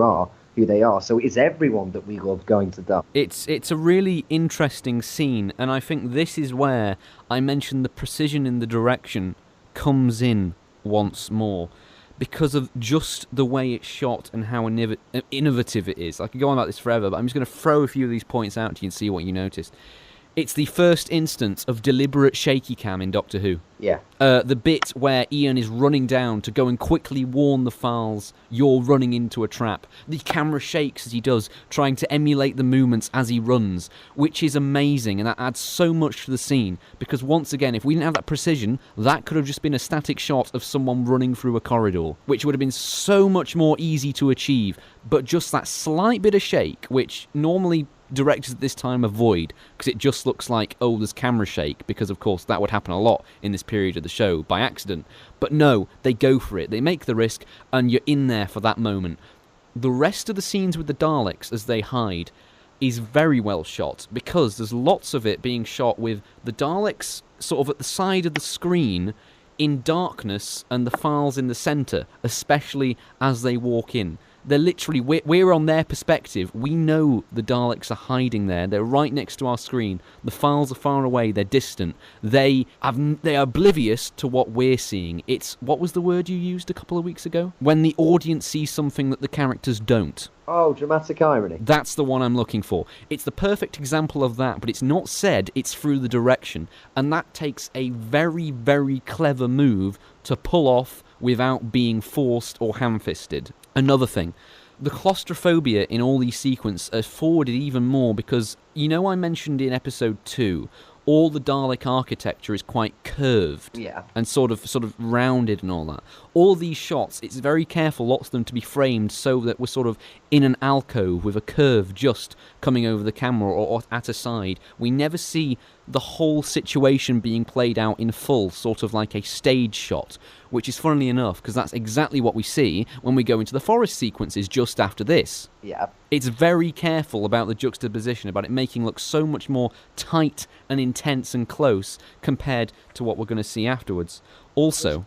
are. So it's everyone that we love going to die. It's a really interesting scene, and I think this is where I mentioned the precision in the direction comes in once more, because of just the way it's shot and how innovative it is. I could go on about this forever, but I'm just going to throw a few of these points out to you and see what you notice. It's the first instance of deliberate shaky cam in Doctor Who. Yeah. The bit where Ian is running down to go and quickly warn the Files you're running into a trap. The camera shakes as he does, trying to emulate the movements as he runs, which is amazing, and that adds so much to the scene, because once again, if we didn't have that precision, that could have just been a static shot of someone running through a corridor, which would have been so much more easy to achieve, but just that slight bit of shake, which normally directors at this time avoid, because it just looks like, oh, there's camera shake, because of course that would happen a lot in this period of the show by accident. But no, they go for it, they make the risk, and you're in there for that moment. The rest of the scenes with the Daleks as they hide is very well shot, because there's lots of it being shot with the Daleks sort of at the side of the screen in darkness and the Files in the centre, especially as they walk in. They're literally, we're on their perspective. We know the Daleks are hiding there. They're right next to our screen. The Files are far away. They're distant. They are oblivious to what we're seeing. It's, what was the word you used a couple of weeks ago? When the audience sees something that the characters don't. Oh, dramatic irony. That's the one I'm looking for. It's the perfect example of that, but it's not said, it's through the direction. And that takes a very, very clever move to pull off without being forced or ham-fisted. Another thing, the claustrophobia in all these sequences are forwarded even more because, you know, I mentioned in episode 2, all the Dalek architecture is quite curved, yeah, and sort of rounded and all that. All these shots, it's very careful, lots of them, to be framed so that we're sort of in an alcove with a curve just coming over the camera or at a side. We never see the whole situation being played out in full, sort of like a stage shot, which is funnily enough, because that's exactly what we see when we go into the forest sequences just after this. Yeah. It's very careful about the juxtaposition, about it making look so much more tight and intense and close compared to what we're going to see afterwards. Also,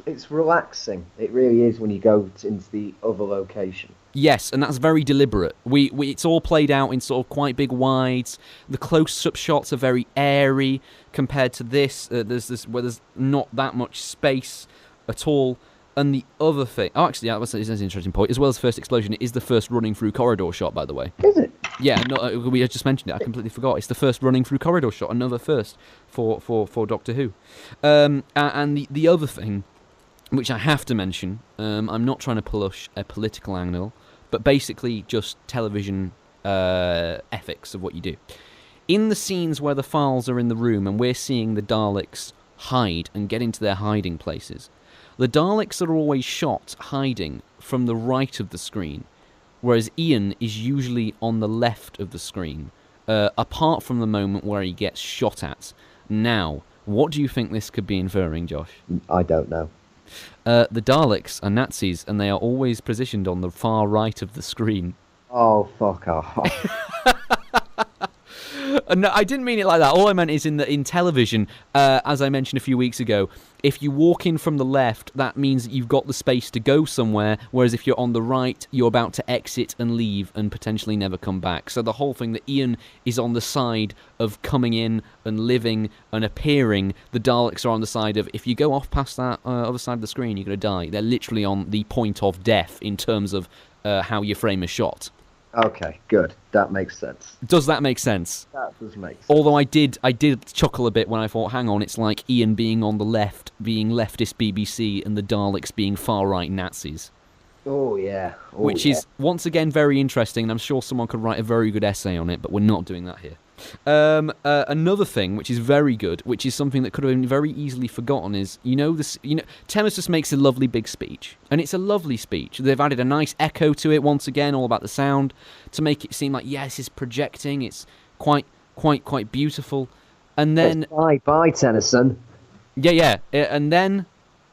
it's relaxing. It really is when you go into the other location. Yes, and that's very deliberate. It's all played out in sort of quite big wides. The close-up shots are very airy compared to this. There's this where there's not that much space at all. And the other thing... Oh, actually, that's an interesting point. As well as first explosion, it is the first running through corridor shot, by the way. Is it? Yeah, no, we just mentioned it. I completely forgot. It's the first running through corridor shot. Another first for Doctor Who. And the other thing, which I have to mention, I'm not trying to push a political angle, but basically just television ethics of what you do. In the scenes where the Files are in the room and we're seeing the Daleks hide and get into their hiding places, the Daleks are always shot hiding from the right of the screen, whereas Ian is usually on the left of the screen, apart from the moment where he gets shot at. Now, what do you think this could be inferring, Josh? I don't know. The Daleks are Nazis, and they are always positioned on the far right of the screen. Oh, fuck off. No, I didn't mean it like that. All I meant is in television, as I mentioned a few weeks ago, if you walk in from the left, that means that you've got the space to go somewhere, whereas if you're on the right, you're about to exit and leave and potentially never come back. So the whole thing that Ian is on the side of coming in and living and appearing, the Daleks are on the side of, if you go off past that other side of the screen, you're going to die. They're literally on the point of death in terms of how you frame a shot. Okay, good. That makes sense. Does that make sense? That does make sense. Although I did chuckle a bit when I thought, hang on, it's like Ian being on the left, being leftist BBC, and the Daleks being far-right Nazis. Oh, yeah. Which is, once again, very interesting, and I'm sure someone could write a very good essay on it, but we're not doing that here. Another thing, which is very good, which is something that could have been very easily forgotten, is, Thames just makes a lovely big speech, and it's a lovely speech. They've added a nice echo to it, once again, all about the sound, to make it seem like, yes, it's projecting, it's quite beautiful, and then... Bye, Tennyson. Yeah, and then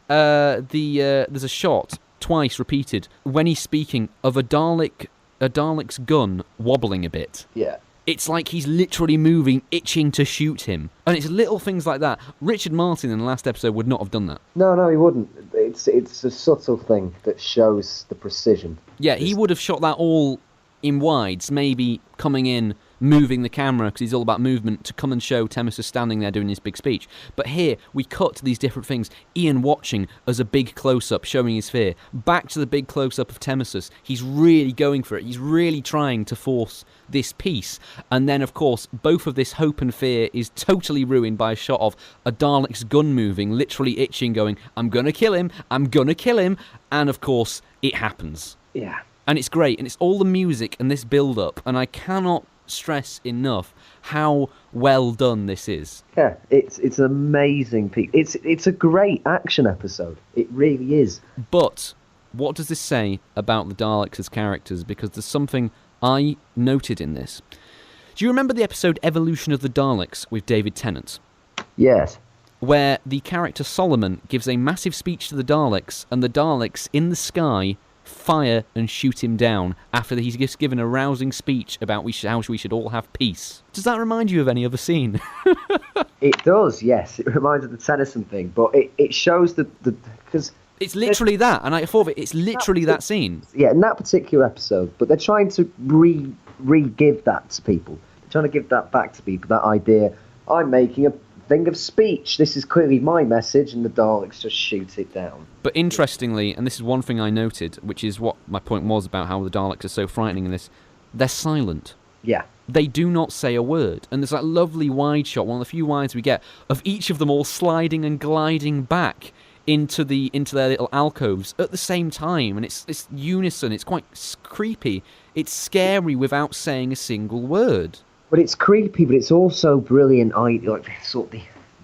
there's a shot, twice repeated, when he's speaking, of a Dalek's gun wobbling a bit. Yeah. It's like he's literally moving, itching to shoot him. And it's little things like that. Richard Martin in the last episode would not have done that. No, he wouldn't. It's a subtle thing that shows the precision. Yeah, he would have shot that all in wides, maybe coming in, moving the camera, because he's all about movement, to come and show Temesis standing there doing his big speech. But here, we cut to these different things. Ian watching as a big close-up, showing his fear. Back to the big close-up of Temesis. He's really going for it. He's really trying to force this peace. And then, of course, both of this hope and fear is totally ruined by a shot of a Dalek's gun moving, literally itching, going, I'm gonna kill him, I'm gonna kill him. And, of course, it happens. Yeah. And it's great. And it's all the music and this build-up. And I cannot stress enough how well done this is. Yeah, it's an amazing piece. It's a great action episode. It really is. But what does this say about the Daleks as characters? Because there's something I noted in this. Do you remember the episode Evolution of the Daleks with David Tennant? Yes. Where the character Solomon gives a massive speech to the Daleks, and the Daleks in the sky fire and shoot him down after he's just given a rousing speech about how we should all have peace. Does that remind you of any other scene? It does, yes. It reminds of the Tennyson thing, but it shows the because it's literally that, and I thought it's literally that scene. Yeah, in that particular episode, but they're trying to re-give that to people. They're trying to give that back to people, that idea, I'm making a thing of speech. This is clearly my message, and the Daleks just shoot it down. But interestingly, and this is one thing I noted, which is what my point was about how the Daleks are so frightening in this, they're silent. Yeah. They do not say a word. And there's that lovely wide shot, one of the few wides we get, of each of them all sliding and gliding back into their little alcoves at the same time. And it's unison. It's quite creepy. It's scary without saying a single word. But it's creepy, but it's also brilliant.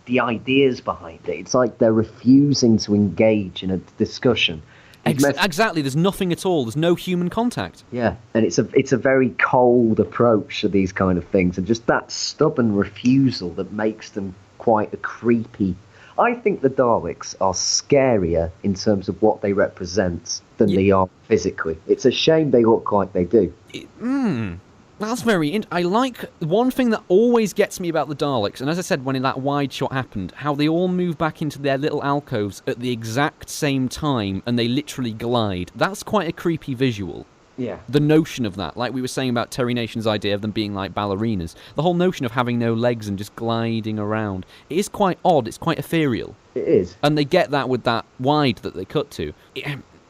The ideas behind it. It's like they're refusing to engage in a discussion. Exactly. There's nothing at all. There's no human contact. Yeah, and it's a very cold approach to these kind of things, and just that stubborn refusal that makes them quite a creepy. I think the Daleks are scarier in terms of what they represent than they are physically. It's a shame they look like they do. That's very I like one thing that always gets me about the Daleks, and as I said when that wide shot happened, how they all move back into their little alcoves at the exact same time, and they literally glide. That's quite a creepy visual. Yeah. The notion of that, like we were saying about Terry Nation's idea of them being like ballerinas, the whole notion of having no legs and just gliding around, it is quite odd, it's quite ethereal. It is. And they get that with that wide that they cut to.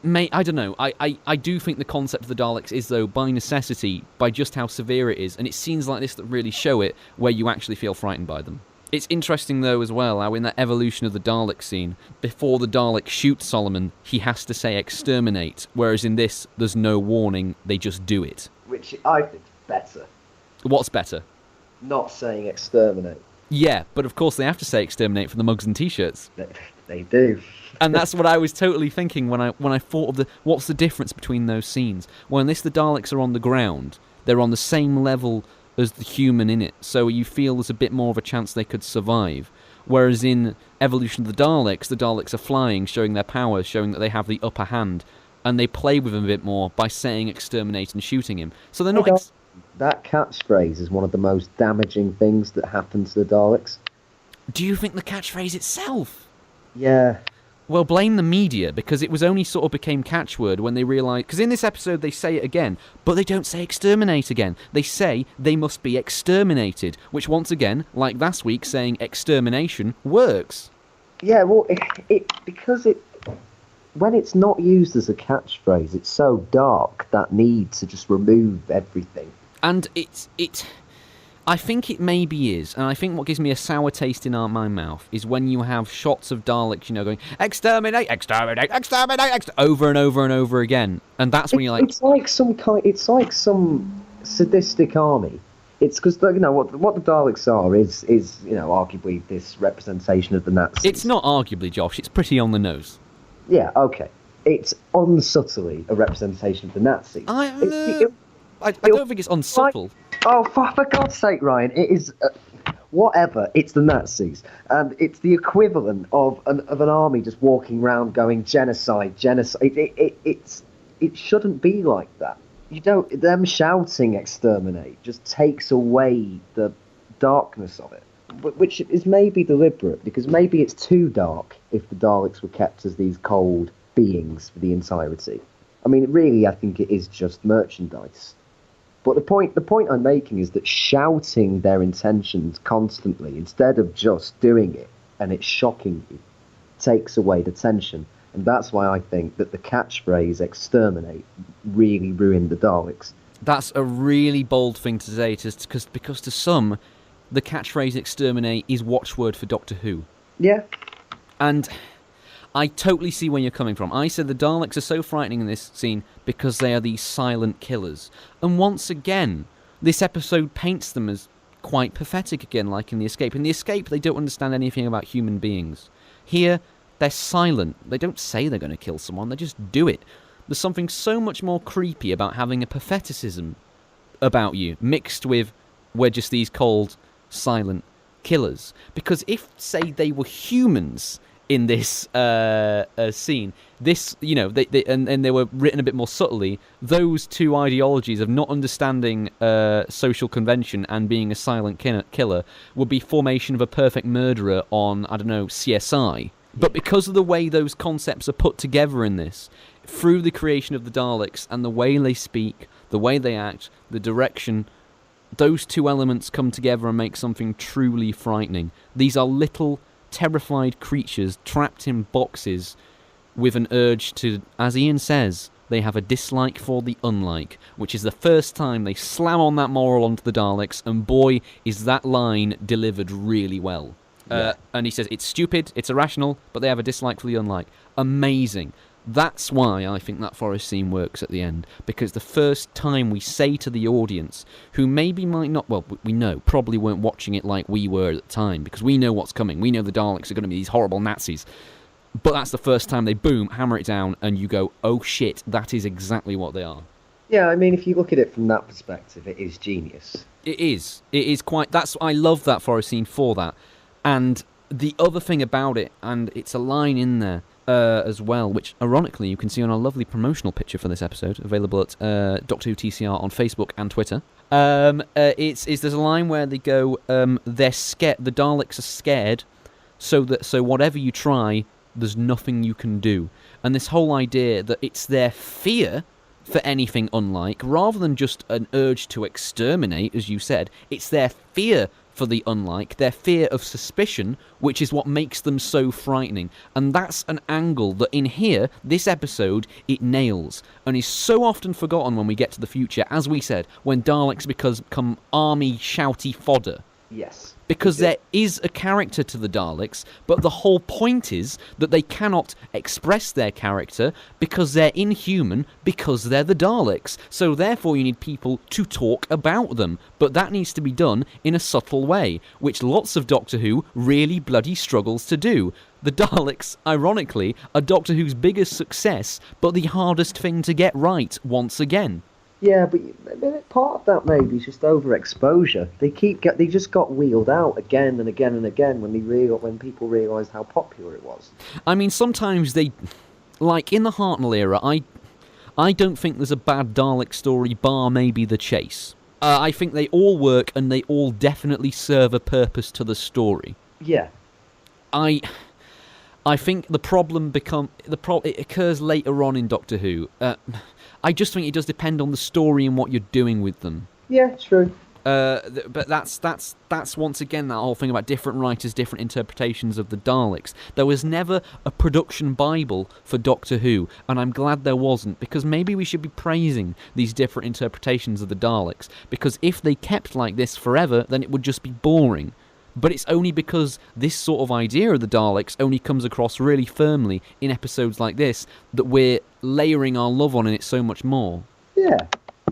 I don't know. I do think the concept of the Daleks is, though, by necessity, by just how severe it is, and it's scenes like this that really show it, where you actually feel frightened by them. It's interesting, though, as well, how in that Evolution of the Dalek scene, before the Dalek shoots Solomon, he has to say exterminate, whereas in this, there's no warning, they just do it. Which I think's better. What's better? Not saying exterminate. Yeah, but of course they have to say exterminate for the mugs and t-shirts. They do. And that's what I was totally thinking when I thought of what's the difference between those scenes. Well, in this, the Daleks are on the ground. They're on the same level as the human in it, so you feel there's a bit more of a chance they could survive. Whereas in Evolution of the Daleks are flying, showing their power, showing that they have the upper hand, and they play with him a bit more by saying exterminate and shooting him. So they're not That catchphrase is one of the most damaging things that happened to the Daleks. Do you think the catchphrase itself? Yeah. Well, blame the media, because it was only sort of became catchword when they realised... Because in this episode they say it again, but they don't say exterminate again. They say they must be exterminated, which once again, like last week, saying extermination works. Yeah, well, when it's not used as a catchphrase, it's so dark that need to just remove everything. And I think it maybe is, and I think what gives me a sour taste in my mouth is when you have shots of Daleks, going, exterminate, exterminate, exterminate, over and over and over again. And that's when you're like... It's like some sadistic army. It's because, what the Daleks are is arguably this representation of the Nazis. It's not arguably, Josh, it's pretty on the nose. Yeah, okay. It's unsubtly a representation of the Nazis. I don't think it's unsubtle. For God's sake, Ryan, it is... whatever, it's the Nazis. And it's the equivalent of an army just walking around going, genocide, genocide. It shouldn't be like that. Them shouting exterminate just takes away the darkness of it. Which is maybe deliberate, because maybe it's too dark if the Daleks were kept as these cold beings for the entirety. I mean, really, I think it is just merchandise. But the point I'm making is that shouting their intentions constantly, instead of just doing it, and it's shocking you, takes away the tension. And that's why I think that the catchphrase exterminate really ruined the Daleks. That's a really bold thing to say, because to some, the catchphrase exterminate is watchword for Doctor Who. Yeah. And I totally see where you're coming from. I said the Daleks are so frightening in this scene because they are these silent killers. And once again, this episode paints them as quite pathetic again, like in The Escape. In The Escape, they don't understand anything about human beings. Here, they're silent. They don't say they're going to kill someone, they just do it. There's something so much more creepy about having a patheticism about you, mixed with we're just these cold, silent killers. Because if, say, they were humans in this scene, this, and they were written a bit more subtly, those two ideologies of not understanding social convention and being a silent killer would be formation of a perfect murderer on, I don't know, CSI. But because of the way those concepts are put together in this, through the creation of the Daleks and the way they speak, the way they act, the direction, those two elements come together and make something truly frightening. These are little, terrified creatures trapped in boxes with an urge to, as Ian says, they have a dislike for the unlike, which is the first time they slam on that moral onto the Daleks, and boy, is that line delivered really well. Yeah. And he says, it's stupid, it's irrational, but they have a dislike for the unlike. Amazing. That's why I think that forest scene works at the end, because the first time we say to the audience, who maybe might not, well, we know, probably weren't watching it like we were at the time, because we know what's coming, we know the Daleks are going to be these horrible Nazis, but that's the first time they, boom, hammer it down, and you go, oh shit, that is exactly what they are. Yeah, I mean, if you look at it from that perspective, it is genius. It is quite, I love that forest scene for that. And the other thing about it, and it's a line in there as well, which ironically you can see on our lovely promotional picture for this episode, available at Doctor Who TCR on Facebook and Twitter. There's a line where they go, they're scared. The Daleks are scared, so whatever you try, there's nothing you can do. And this whole idea that it's their fear for anything unlike, rather than just an urge to exterminate, as you said, it's their fear for the unlike, their fear of suspicion, which is what makes them so frightening. And that's an angle that in here, this episode, it nails, and is so often forgotten when we get to the future, as we said, when Daleks become army shouty fodder. Yes. Because there is a character to the Daleks, but the whole point is that they cannot express their character because they're inhuman, because they're the Daleks. So therefore you need people to talk about them, but that needs to be done in a subtle way, which lots of Doctor Who really bloody struggles to do. The Daleks, ironically, are Doctor Who's biggest success, but the hardest thing to get right once again. Yeah, but part of that maybe is just overexposure. They just got wheeled out again and again and again when people realised how popular it was. I mean, sometimes they, like in the Hartnell era, I don't think there's a bad Dalek story bar maybe The Chase. I think they all work, and they all definitely serve a purpose to the story. Yeah. I think the problem it occurs later on in Doctor Who. I just think it does depend on the story and what you're doing with them. Yeah, true. But that's once again that whole thing about different writers, different interpretations of the Daleks. There was never a production Bible for Doctor Who, and I'm glad there wasn't, because maybe we should be praising these different interpretations of the Daleks, because if they kept like this forever, then it would just be boring. But it's only because this sort of idea of the Daleks only comes across really firmly in episodes like this that we're layering our love on it so much more. Yeah,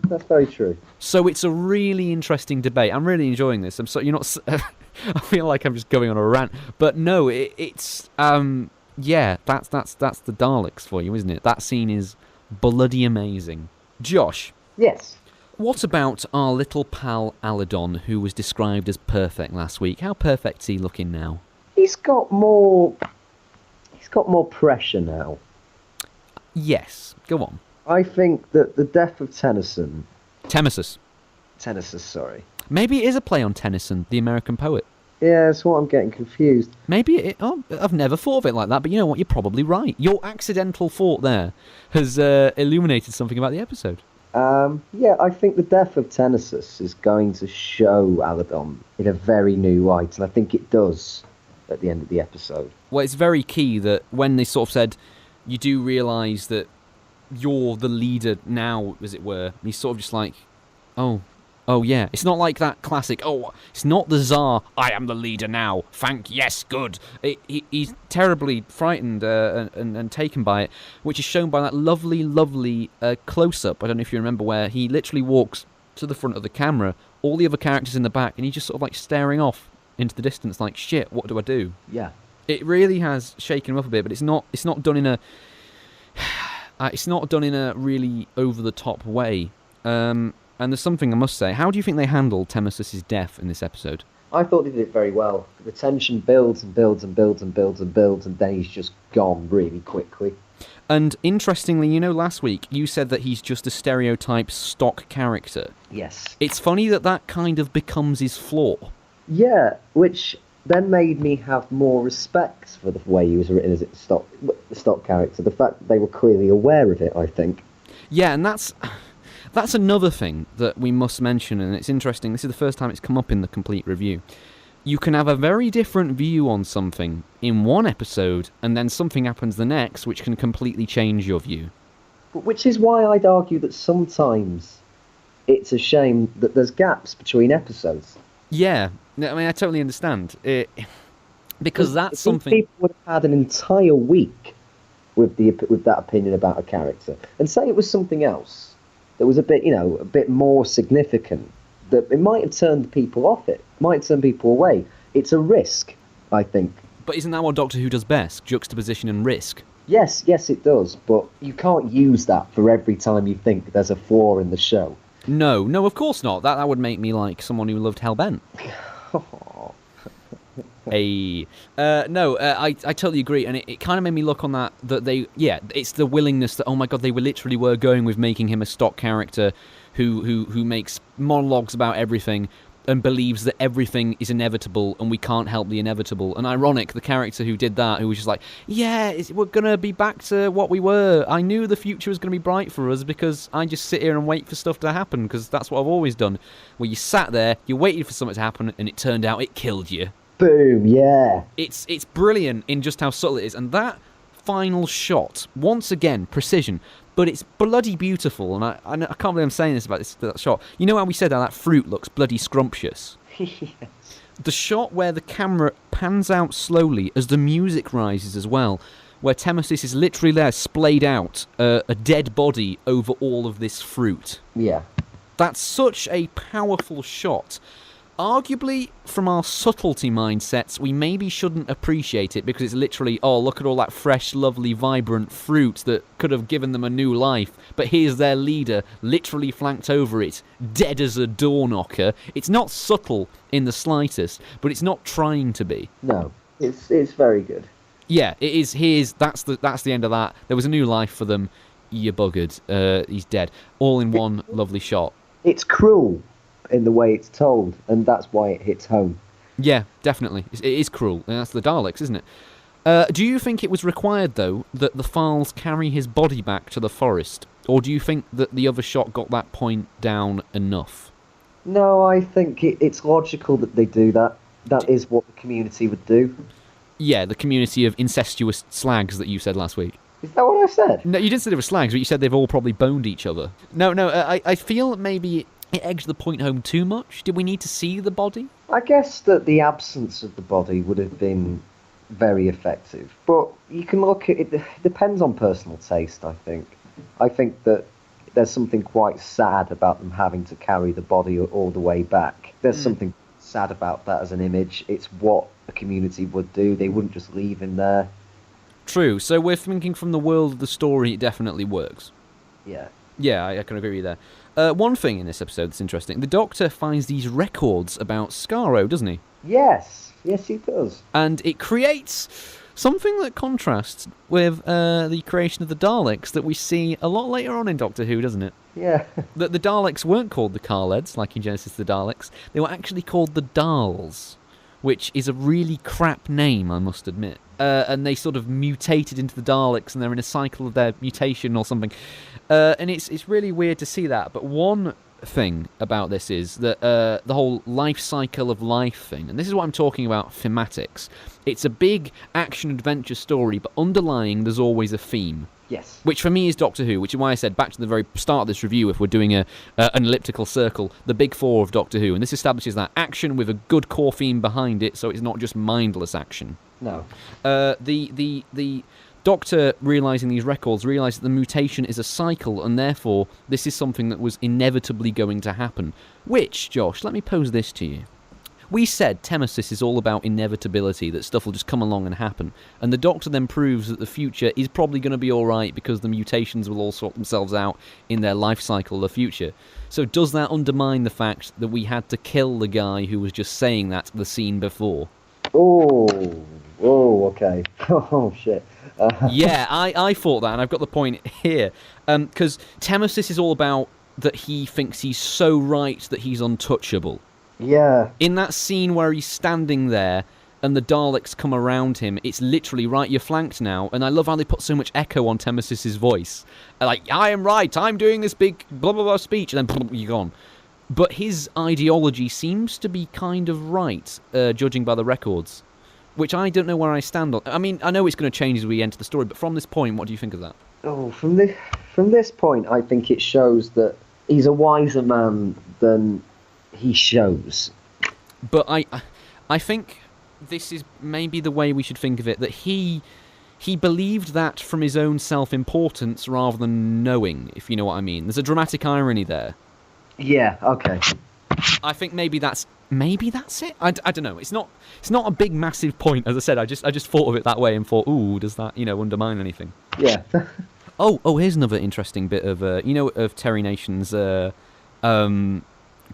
that's very true. So it's a really interesting debate. I'm really enjoying this. You're not. I feel like I'm just going on a rant, but no, it's yeah, that's the Daleks for you, isn't it? That scene is bloody amazing. Josh. Yes. What about our little pal Aladon, who was described as perfect last week? How perfect's he looking now? He's got more pressure now. Yes, go on. I think that the death of Tennyson, sorry. Maybe it is a play on Tennyson, the American poet. Yeah, that's what I'm getting confused. Maybe I've never thought of it like that, but you know what? You're probably right. Your accidental thought there has illuminated something about the episode. Yeah, I think the death of Tennyson is going to show Aladon in a very new light, and I think it does at the end of the episode. Well, it's very key that when they sort of said, you do realise that you're the leader now, as it were, and he's sort of just like, oh yeah. It's not like that classic, it's not the Tsar, I am the leader now, yes, good. He's terribly frightened and taken by it, which is shown by that lovely close-up, I don't know if you remember, where he literally walks to the front of the camera, all the other characters in the back, and he's just sort of like staring off into the distance like, shit, what do I do? Yeah. It really has shaken him up a bit, but it's not done in a... it's not done in a really over-the-top way. And there's something I must say. How do you think they handled Temesis's death in this episode? I thought they did it very well. The tension builds and builds and builds and builds and builds, and then he's just gone really quickly. And interestingly, last week you said that he's just a stereotype stock character. Yes. It's funny that kind of becomes his flaw. Yeah, which then made me have more respect for the way he was written as the stock character. The fact that they were clearly aware of it, I think. Yeah, and that's another thing that we must mention, and it's interesting. This is the first time it's come up in the complete review. You can have a very different view on something in one episode, and then something happens the next, which can completely change your view. Which is why I'd argue that sometimes it's a shame that there's gaps between episodes. Yeah, I mean, I totally understand. Because that's something... People would have had an entire week with that opinion about a character, and say it was something else that was a bit more significant, that it might have turned people off it, might turn people away. It's a risk, I think. But isn't that what Doctor Who does best? Juxtaposition and risk. Yes, it does, but you can't use that for every time you think there's a flaw in the show. No, of course not. That would make me like someone who loved Hellbent. I totally agree, and it kind of made me look on that it's the willingness that, oh my god, they were going with making him a stock character who makes monologues about everything and believes that everything is inevitable and we can't help the inevitable. And ironic, the character who did that, who was just like, we're gonna be back to what we were. I knew the future was gonna be bright for us because I just sit here and wait for stuff to happen because that's what I've always done. Well, you sat there, you waited for something to happen, and it turned out it killed you. Boom, yeah. It's brilliant in just how subtle it is, and that final shot, once again, precision, but it's bloody beautiful, and I can't believe I'm saying this about that shot. You know how we said how that fruit looks bloody scrumptious? Yes. The shot where the camera pans out slowly as the music rises as well, where Temesis is literally there, splayed out, a dead body over all of this fruit. Yeah. That's such a powerful shot. Arguably, from our subtlety mindsets, we maybe shouldn't appreciate it because it's literally, look at all that fresh, lovely, vibrant fruit that could have given them a new life. But here's their leader, literally flanked over it, dead as a door knocker. It's not subtle in the slightest, but it's not trying to be. No, it's very good. Yeah, it is. That's the end of that. There was a new life for them. You buggered. He's dead. All in one lovely shot. It's cruel. in the way it's told, and that's why it hits home. Yeah, definitely. It is cruel, and that's the Daleks, isn't it? Do you think it was required, though, that the Files carry his body back to the forest? Or do you think that the other shot got that point down enough? No, I think it's logical that they do that. That is what the community would do. Yeah, the community of incestuous slags that you said last week. Is that what I said? No, you didn't say they were slags, but you said they've all probably boned each other. No, I feel that maybe it edged the point home too much. Did we need to see the body? I guess that the absence of the body would have been very effective. But you can look at it, it depends on personal taste, I think. I think that there's something quite sad about them having to carry the body all the way back. There's something sad about that as an image. It's what a community would do. They wouldn't just leave him there. True, so we're thinking from the world of the story, it definitely works. Yeah. Yeah, I can agree with you there. One thing in this episode that's interesting, the Doctor finds these records about Skaro, doesn't he? Yes, he does. And it creates something that contrasts with the creation of the Daleks that we see a lot later on in Doctor Who, doesn't it? Yeah. That the Daleks weren't called the Khaleds, like in Genesis the Daleks. They were actually called the Dals, which is a really crap name, I must admit. And they sort of mutated into the Daleks, and they're in a cycle of their mutation or something. And it's really weird to see that. But one thing about this is that the whole life cycle of life thing, and this is what I'm talking about, thematics. It's a big action-adventure story, but underlying there's always a theme. Yes. Which for me is Doctor Who, which is why I said back to the very start of this review, if we're doing an elliptical circle, the big four of Doctor Who, and this establishes that action with a good core theme behind it, so it's not just mindless action. No. The Doctor, realising these records, realised that the mutation is a cycle, and therefore this is something that was inevitably going to happen. Which, Josh, let me pose this to you. We said Temesis is all about inevitability, that stuff will just come along and happen. And the Doctor then proves that the future is probably going to be alright because the mutations will all sort themselves out in their life cycle of the future. So does that undermine the fact that we had to kill the guy who was just saying that the scene before? Oh, okay. Oh, shit. Yeah, I thought that, and I've got the point here. Because Temesis is all about that he thinks he's so right that he's untouchable. Yeah. In that scene where he's standing there and the Daleks come around him, it's literally, right, you're flanked now. And I love how they put so much echo on Temesis's voice. Like, I am right, I'm doing this big blah blah blah speech, and then you're gone. But his ideology seems to be kind of right, judging by the records. Which I don't know where I stand on. I mean, I know it's going to change as we enter the story, but from this point, what do you think of that? Oh, from this point, I think it shows that he's a wiser man than he shows. But I think this is maybe the way we should think of it, that he believed that from his own self-importance rather than knowing, if you know what I mean. There's a dramatic irony there. Yeah, okay. I think maybe that's it. I don't know. It's not a big massive point. As I said, I just thought of it that way and thought, ooh, does that undermine anything? Yeah. oh, here's another interesting bit of of Terry Nation's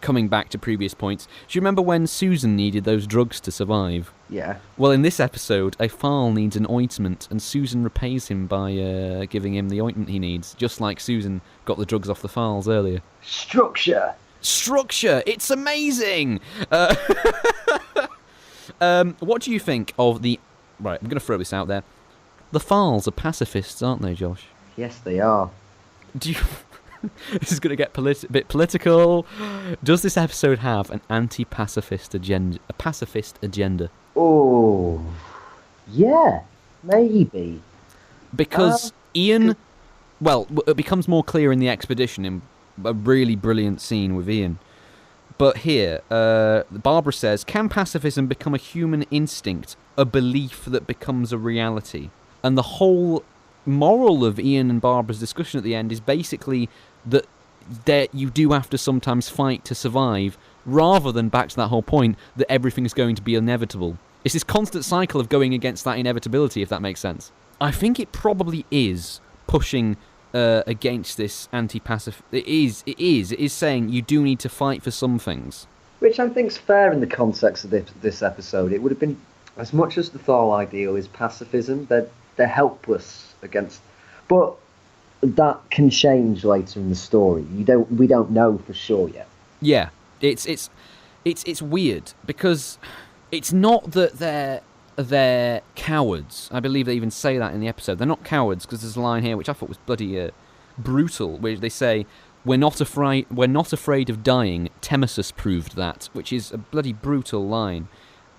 coming back to previous points. Do you remember when Susan needed those drugs to survive? Yeah. Well, in this episode, a File needs an ointment, and Susan repays him by giving him the ointment he needs, just like Susan got the drugs off the Files earlier. Structure! It's amazing! What do you think of the... Right, I'm going to throw this out there. The Files are pacifists, aren't they, Josh? Yes, they are. Do you... This is going to get a bit political. Does this episode have an anti-pacifist agenda? A pacifist agenda? Oh, yeah, maybe. Because Ian... Well, it becomes more clear in the expedition in a really brilliant scene with Ian. But here, Barbara says, can pacifism become a human instinct, a belief that becomes a reality? And the whole moral of Ian and Barbara's discussion at the end is basically that you do have to sometimes fight to survive, rather than, back to that whole point, that everything is going to be inevitable. It's this constant cycle of going against that inevitability, if that makes sense. I think it probably is pushing against this anti-pacifist... It is saying you do need to fight for some things. Which I think's fair in the context of this episode. It would have been, as much as the Thal ideal is pacifism, they're helpless against... But that can change later in the story. We don't know for sure yet. Yeah. It's weird because it's not that they're cowards. I believe they even say that in the episode. They're not cowards because there's a line here which I thought was bloody brutal, where they say, We're not afraid of dying. Temesis proved that," which is a bloody brutal line.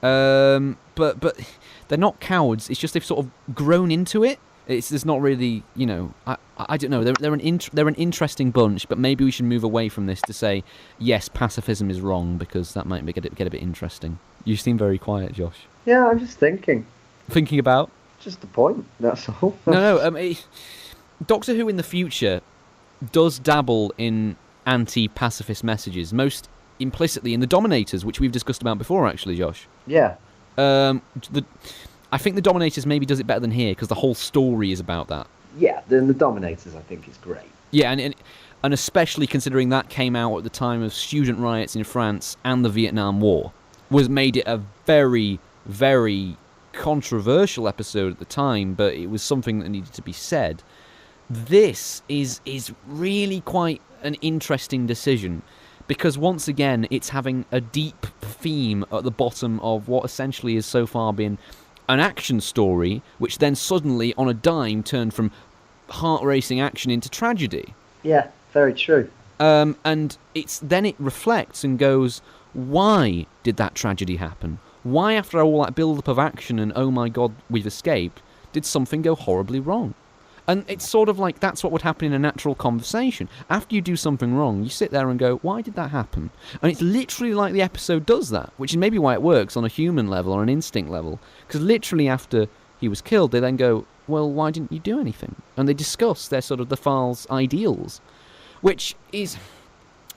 But they're not cowards. It's just they've sort of grown into it. There's not really, I don't know. They're an interesting bunch, but maybe we should move away from this to say yes, pacifism is wrong, because that might get a bit interesting. You seem very quiet, Josh. Yeah, I'm just thinking. Thinking about? Just the point. That's all. No. Doctor Who in the future does dabble in anti-pacifist messages, most implicitly in the Dominators, which we've discussed about before, actually, Josh. Yeah. I think the Dominators maybe does it better than here, because the whole story is about that. Yeah, then the Dominators, I think, is great. Yeah, and especially considering that came out at the time of student riots in France and the Vietnam War, made it a very, very controversial episode at the time, but it was something that needed to be said. This is really quite an interesting decision, because once again it's having a deep theme at the bottom of what essentially has so far been an action story, which then suddenly on a dime turned from heart-racing action into tragedy. Yeah, very true. And it reflects and goes, why did that tragedy happen? Why, after all that build-up of action and oh my god, we've escaped, did something go horribly wrong? And it's sort of like that's what would happen in a natural conversation. After you do something wrong, you sit there and go, why did that happen? And it's literally like the episode does that, which is maybe why it works on a human level or an instinct level. Because literally after he was killed, they then go, well, why didn't you do anything? And they discuss their sort of the File's ideals, which is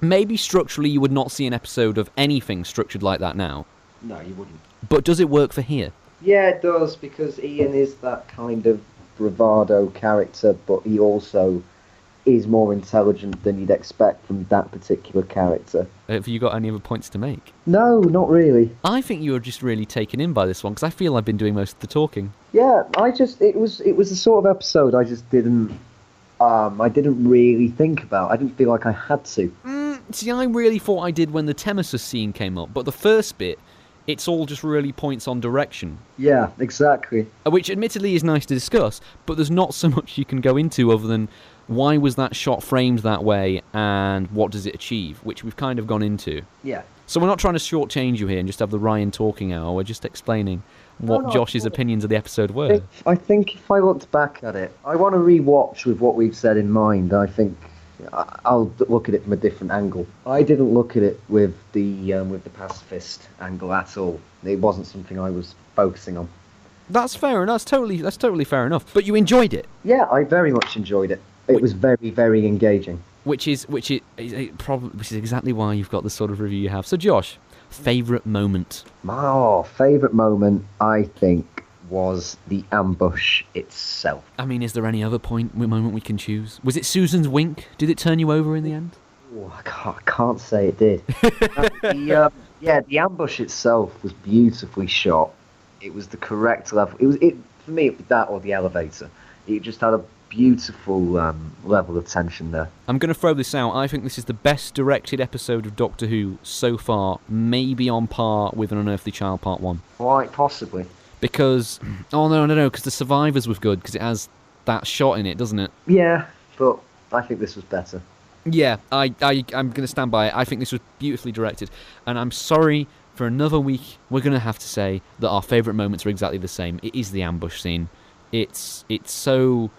maybe structurally you would not see an episode of anything structured like that now. No, you wouldn't. But does it work for here? Yeah, it does, because Ian is that kind of bravado character, but he also is more intelligent than you'd expect from that particular character. Have you got any other points to make? No, not really. I think you were just really taken in by this one, because I feel I've been doing most of the talking. Yeah, it was the sort of episode I just didn't really think about. I didn't feel like I had to. See, I really thought I did when the Temesis scene came up, but the first bit, it's all just really points on direction. Yeah, exactly. Which admittedly is nice to discuss, but there's not so much you can go into other than why was that shot framed that way and what does it achieve, which we've kind of gone into. Yeah. So we're not trying to shortchange you here and just have the Ryan talking hour, we're just explaining what Josh's opinions of the episode were. I think if I looked back at it, I want to re-watch with what we've said in mind. I think I'll look at it from a different angle. I didn't look at it with the pacifist angle at all. It wasn't something I was focusing on. That's fair enough. That's totally fair enough. But you enjoyed it. Yeah, I very much enjoyed it. It was very, very engaging. Which is exactly why you've got the sort of review you have. So, Josh, favourite moment? Favourite moment, I think, was the ambush itself. I mean, is there any other moment we can choose? Was it Susan's wink? Did it turn you over in the end? Oh, I can't say it did. The ambush itself was beautifully shot. It was the correct level. For me, it was that or the elevator. It just had a beautiful level of tension there. I'm going to throw this out. I think this is the best directed episode of Doctor Who so far, maybe on par with An Unearthly Child Part 1. Quite possibly. Because, because the Survivors was good, because it has that shot in it, doesn't it? Yeah, but I think this was better. Yeah, I'm going to stand by it. I think this was beautifully directed, and I'm sorry, for another week, we're going to have to say that our favourite moments are exactly the same. It is the ambush scene. It's so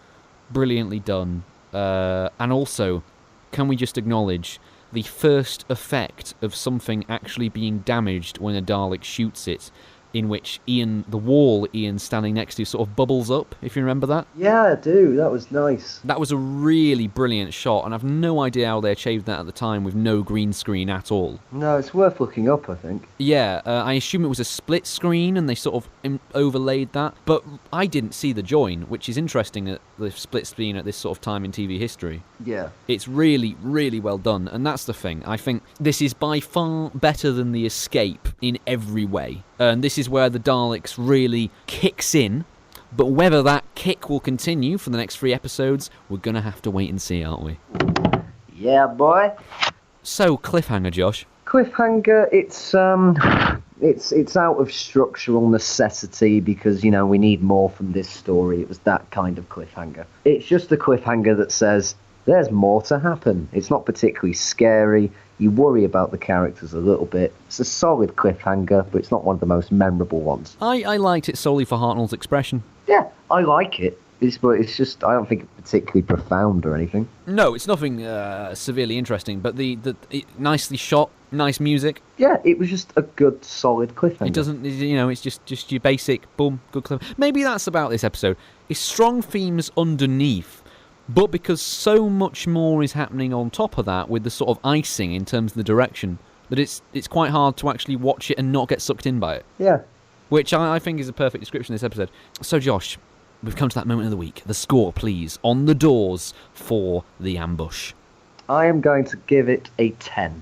brilliantly done, and also, can we just acknowledge the first effect of something actually being damaged when a Dalek shoots it, in which the wall Ian's standing next to sort of bubbles up, if you remember that? Yeah, I do. That was nice. That was a really brilliant shot, and I've no idea how they achieved that at the time with no green screen at all. No, it's worth looking up, I think. Yeah, I assume it was a split screen, and they sort of overlaid that, but I didn't see the join, which is interesting at the split screen at this sort of time in TV history. Yeah. It's really, really well done, and that's the thing. I think this is by far better than The Escape in every way. And this is where the Daleks really kicks in, but whether that kick will continue for the next 3 episodes, we're going to have to wait and see, aren't we? Yeah, boy. So, cliffhanger, Josh. cliffhanger. It's out of structural necessity because, we need more from this story. It was that kind of cliffhanger. It's just a cliffhanger that says there's more to happen. It's not particularly scary. You worry about the characters a little bit. It's a solid cliffhanger, but it's not one of the most memorable ones. I liked it solely for Hartnell's expression. Yeah, I like it. But it's just, I don't think it's particularly profound or anything. No, it's nothing severely interesting, but nicely shot, nice music. Yeah, it was just a good, solid cliffhanger. It doesn't, it's just your basic, boom, good cliffhanger. Maybe that's about this episode. It's strong themes underneath, but because so much more is happening on top of that with the sort of icing in terms of the direction, that it's quite hard to actually watch it and not get sucked in by it. Yeah. Which I think is a perfect description of this episode. So, Josh, we've come to that moment of the week. The score, please, on the doors for the ambush. I am going to give it a 10.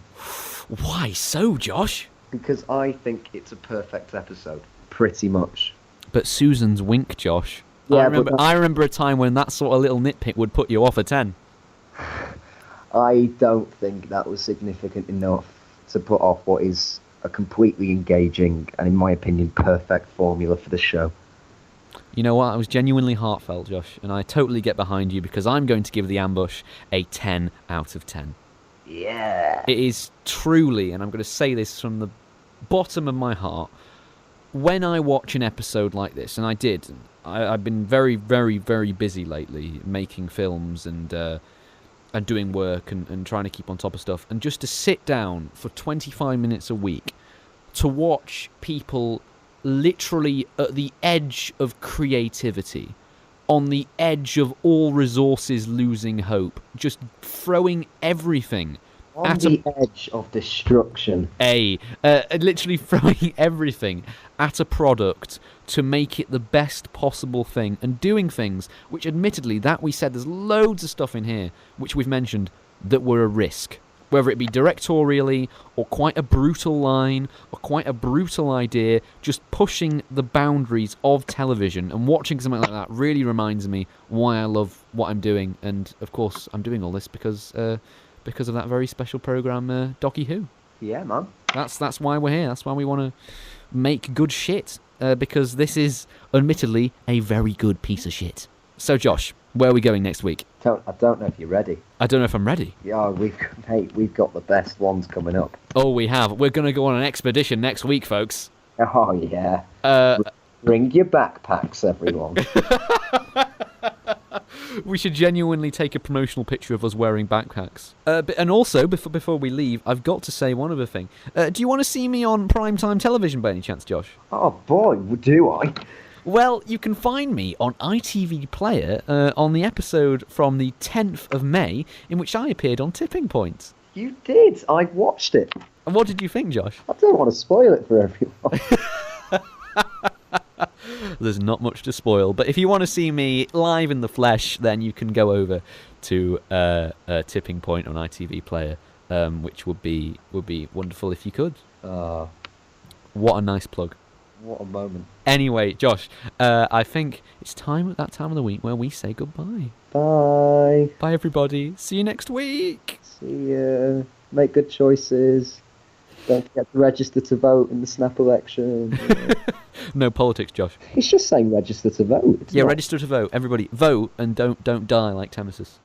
Why so, Josh? Because I think it's a perfect episode. Pretty much. But Susan's wink, Josh. Yeah, I remember a time when that sort of little nitpick would put you off a 10. I don't think that was significant enough to put off what is a completely engaging and, in my opinion, perfect formula for the show. You know what? I was genuinely heartfelt, Josh, and I totally get behind you because I'm going to give the ambush a 10 out of 10. Yeah. It is truly, and I'm going to say this from the bottom of my heart, when I watch an episode like this, and I did, I've been very, very, very busy lately making films and doing work and trying to keep on top of stuff, and just to sit down for 25 minutes a week to watch people literally at the edge of creativity, on the edge of all resources losing hope, just throwing everything on the edge of destruction. Literally throwing everything at a product to make it the best possible thing, and doing things which, admittedly, that we said, there's loads of stuff in here which we've mentioned that were a risk. Whether it be directorially, or quite a brutal line, or quite a brutal idea, just pushing the boundaries of television, and watching something like that really reminds me why I love what I'm doing. And, of course, I'm doing all this because of that very special programme, Docky Who. Yeah, man. That's why we're here. That's why we want to make good shit, because this is, admittedly, a very good piece of shit. So, Josh, where are we going next week? I don't know if you're ready. I don't know if I'm ready. Yeah, we've got the best ones coming up. Oh, we have. We're going to go on an expedition next week, folks. Oh, yeah. Bring your backpacks, everyone. We should genuinely take a promotional picture of us wearing backpacks. And also, before we leave, I've got to say one other thing. Do you want to see me on primetime television by any chance, Josh? Oh, boy, do I. Well, you can find me on ITV Player on the episode from the 10th of May, in which I appeared on Tipping Point. You did. I watched it. And what did you think, Josh? I don't want to spoil it for everyone. There's not much to spoil, but if you want to see me live in the flesh, then you can go over to Tipping Point on ITV Player, which would be wonderful if you could. What a nice plug. What a moment. Anyway, Josh, I think it's time at that time of the week where we say goodbye. Bye. Bye, everybody. See you next week. See ya. Make good choices. Don't forget to register to vote in the snap election. No politics, Josh. It's just saying register to vote. Register to vote. Everybody, vote and don't die like Tamesis.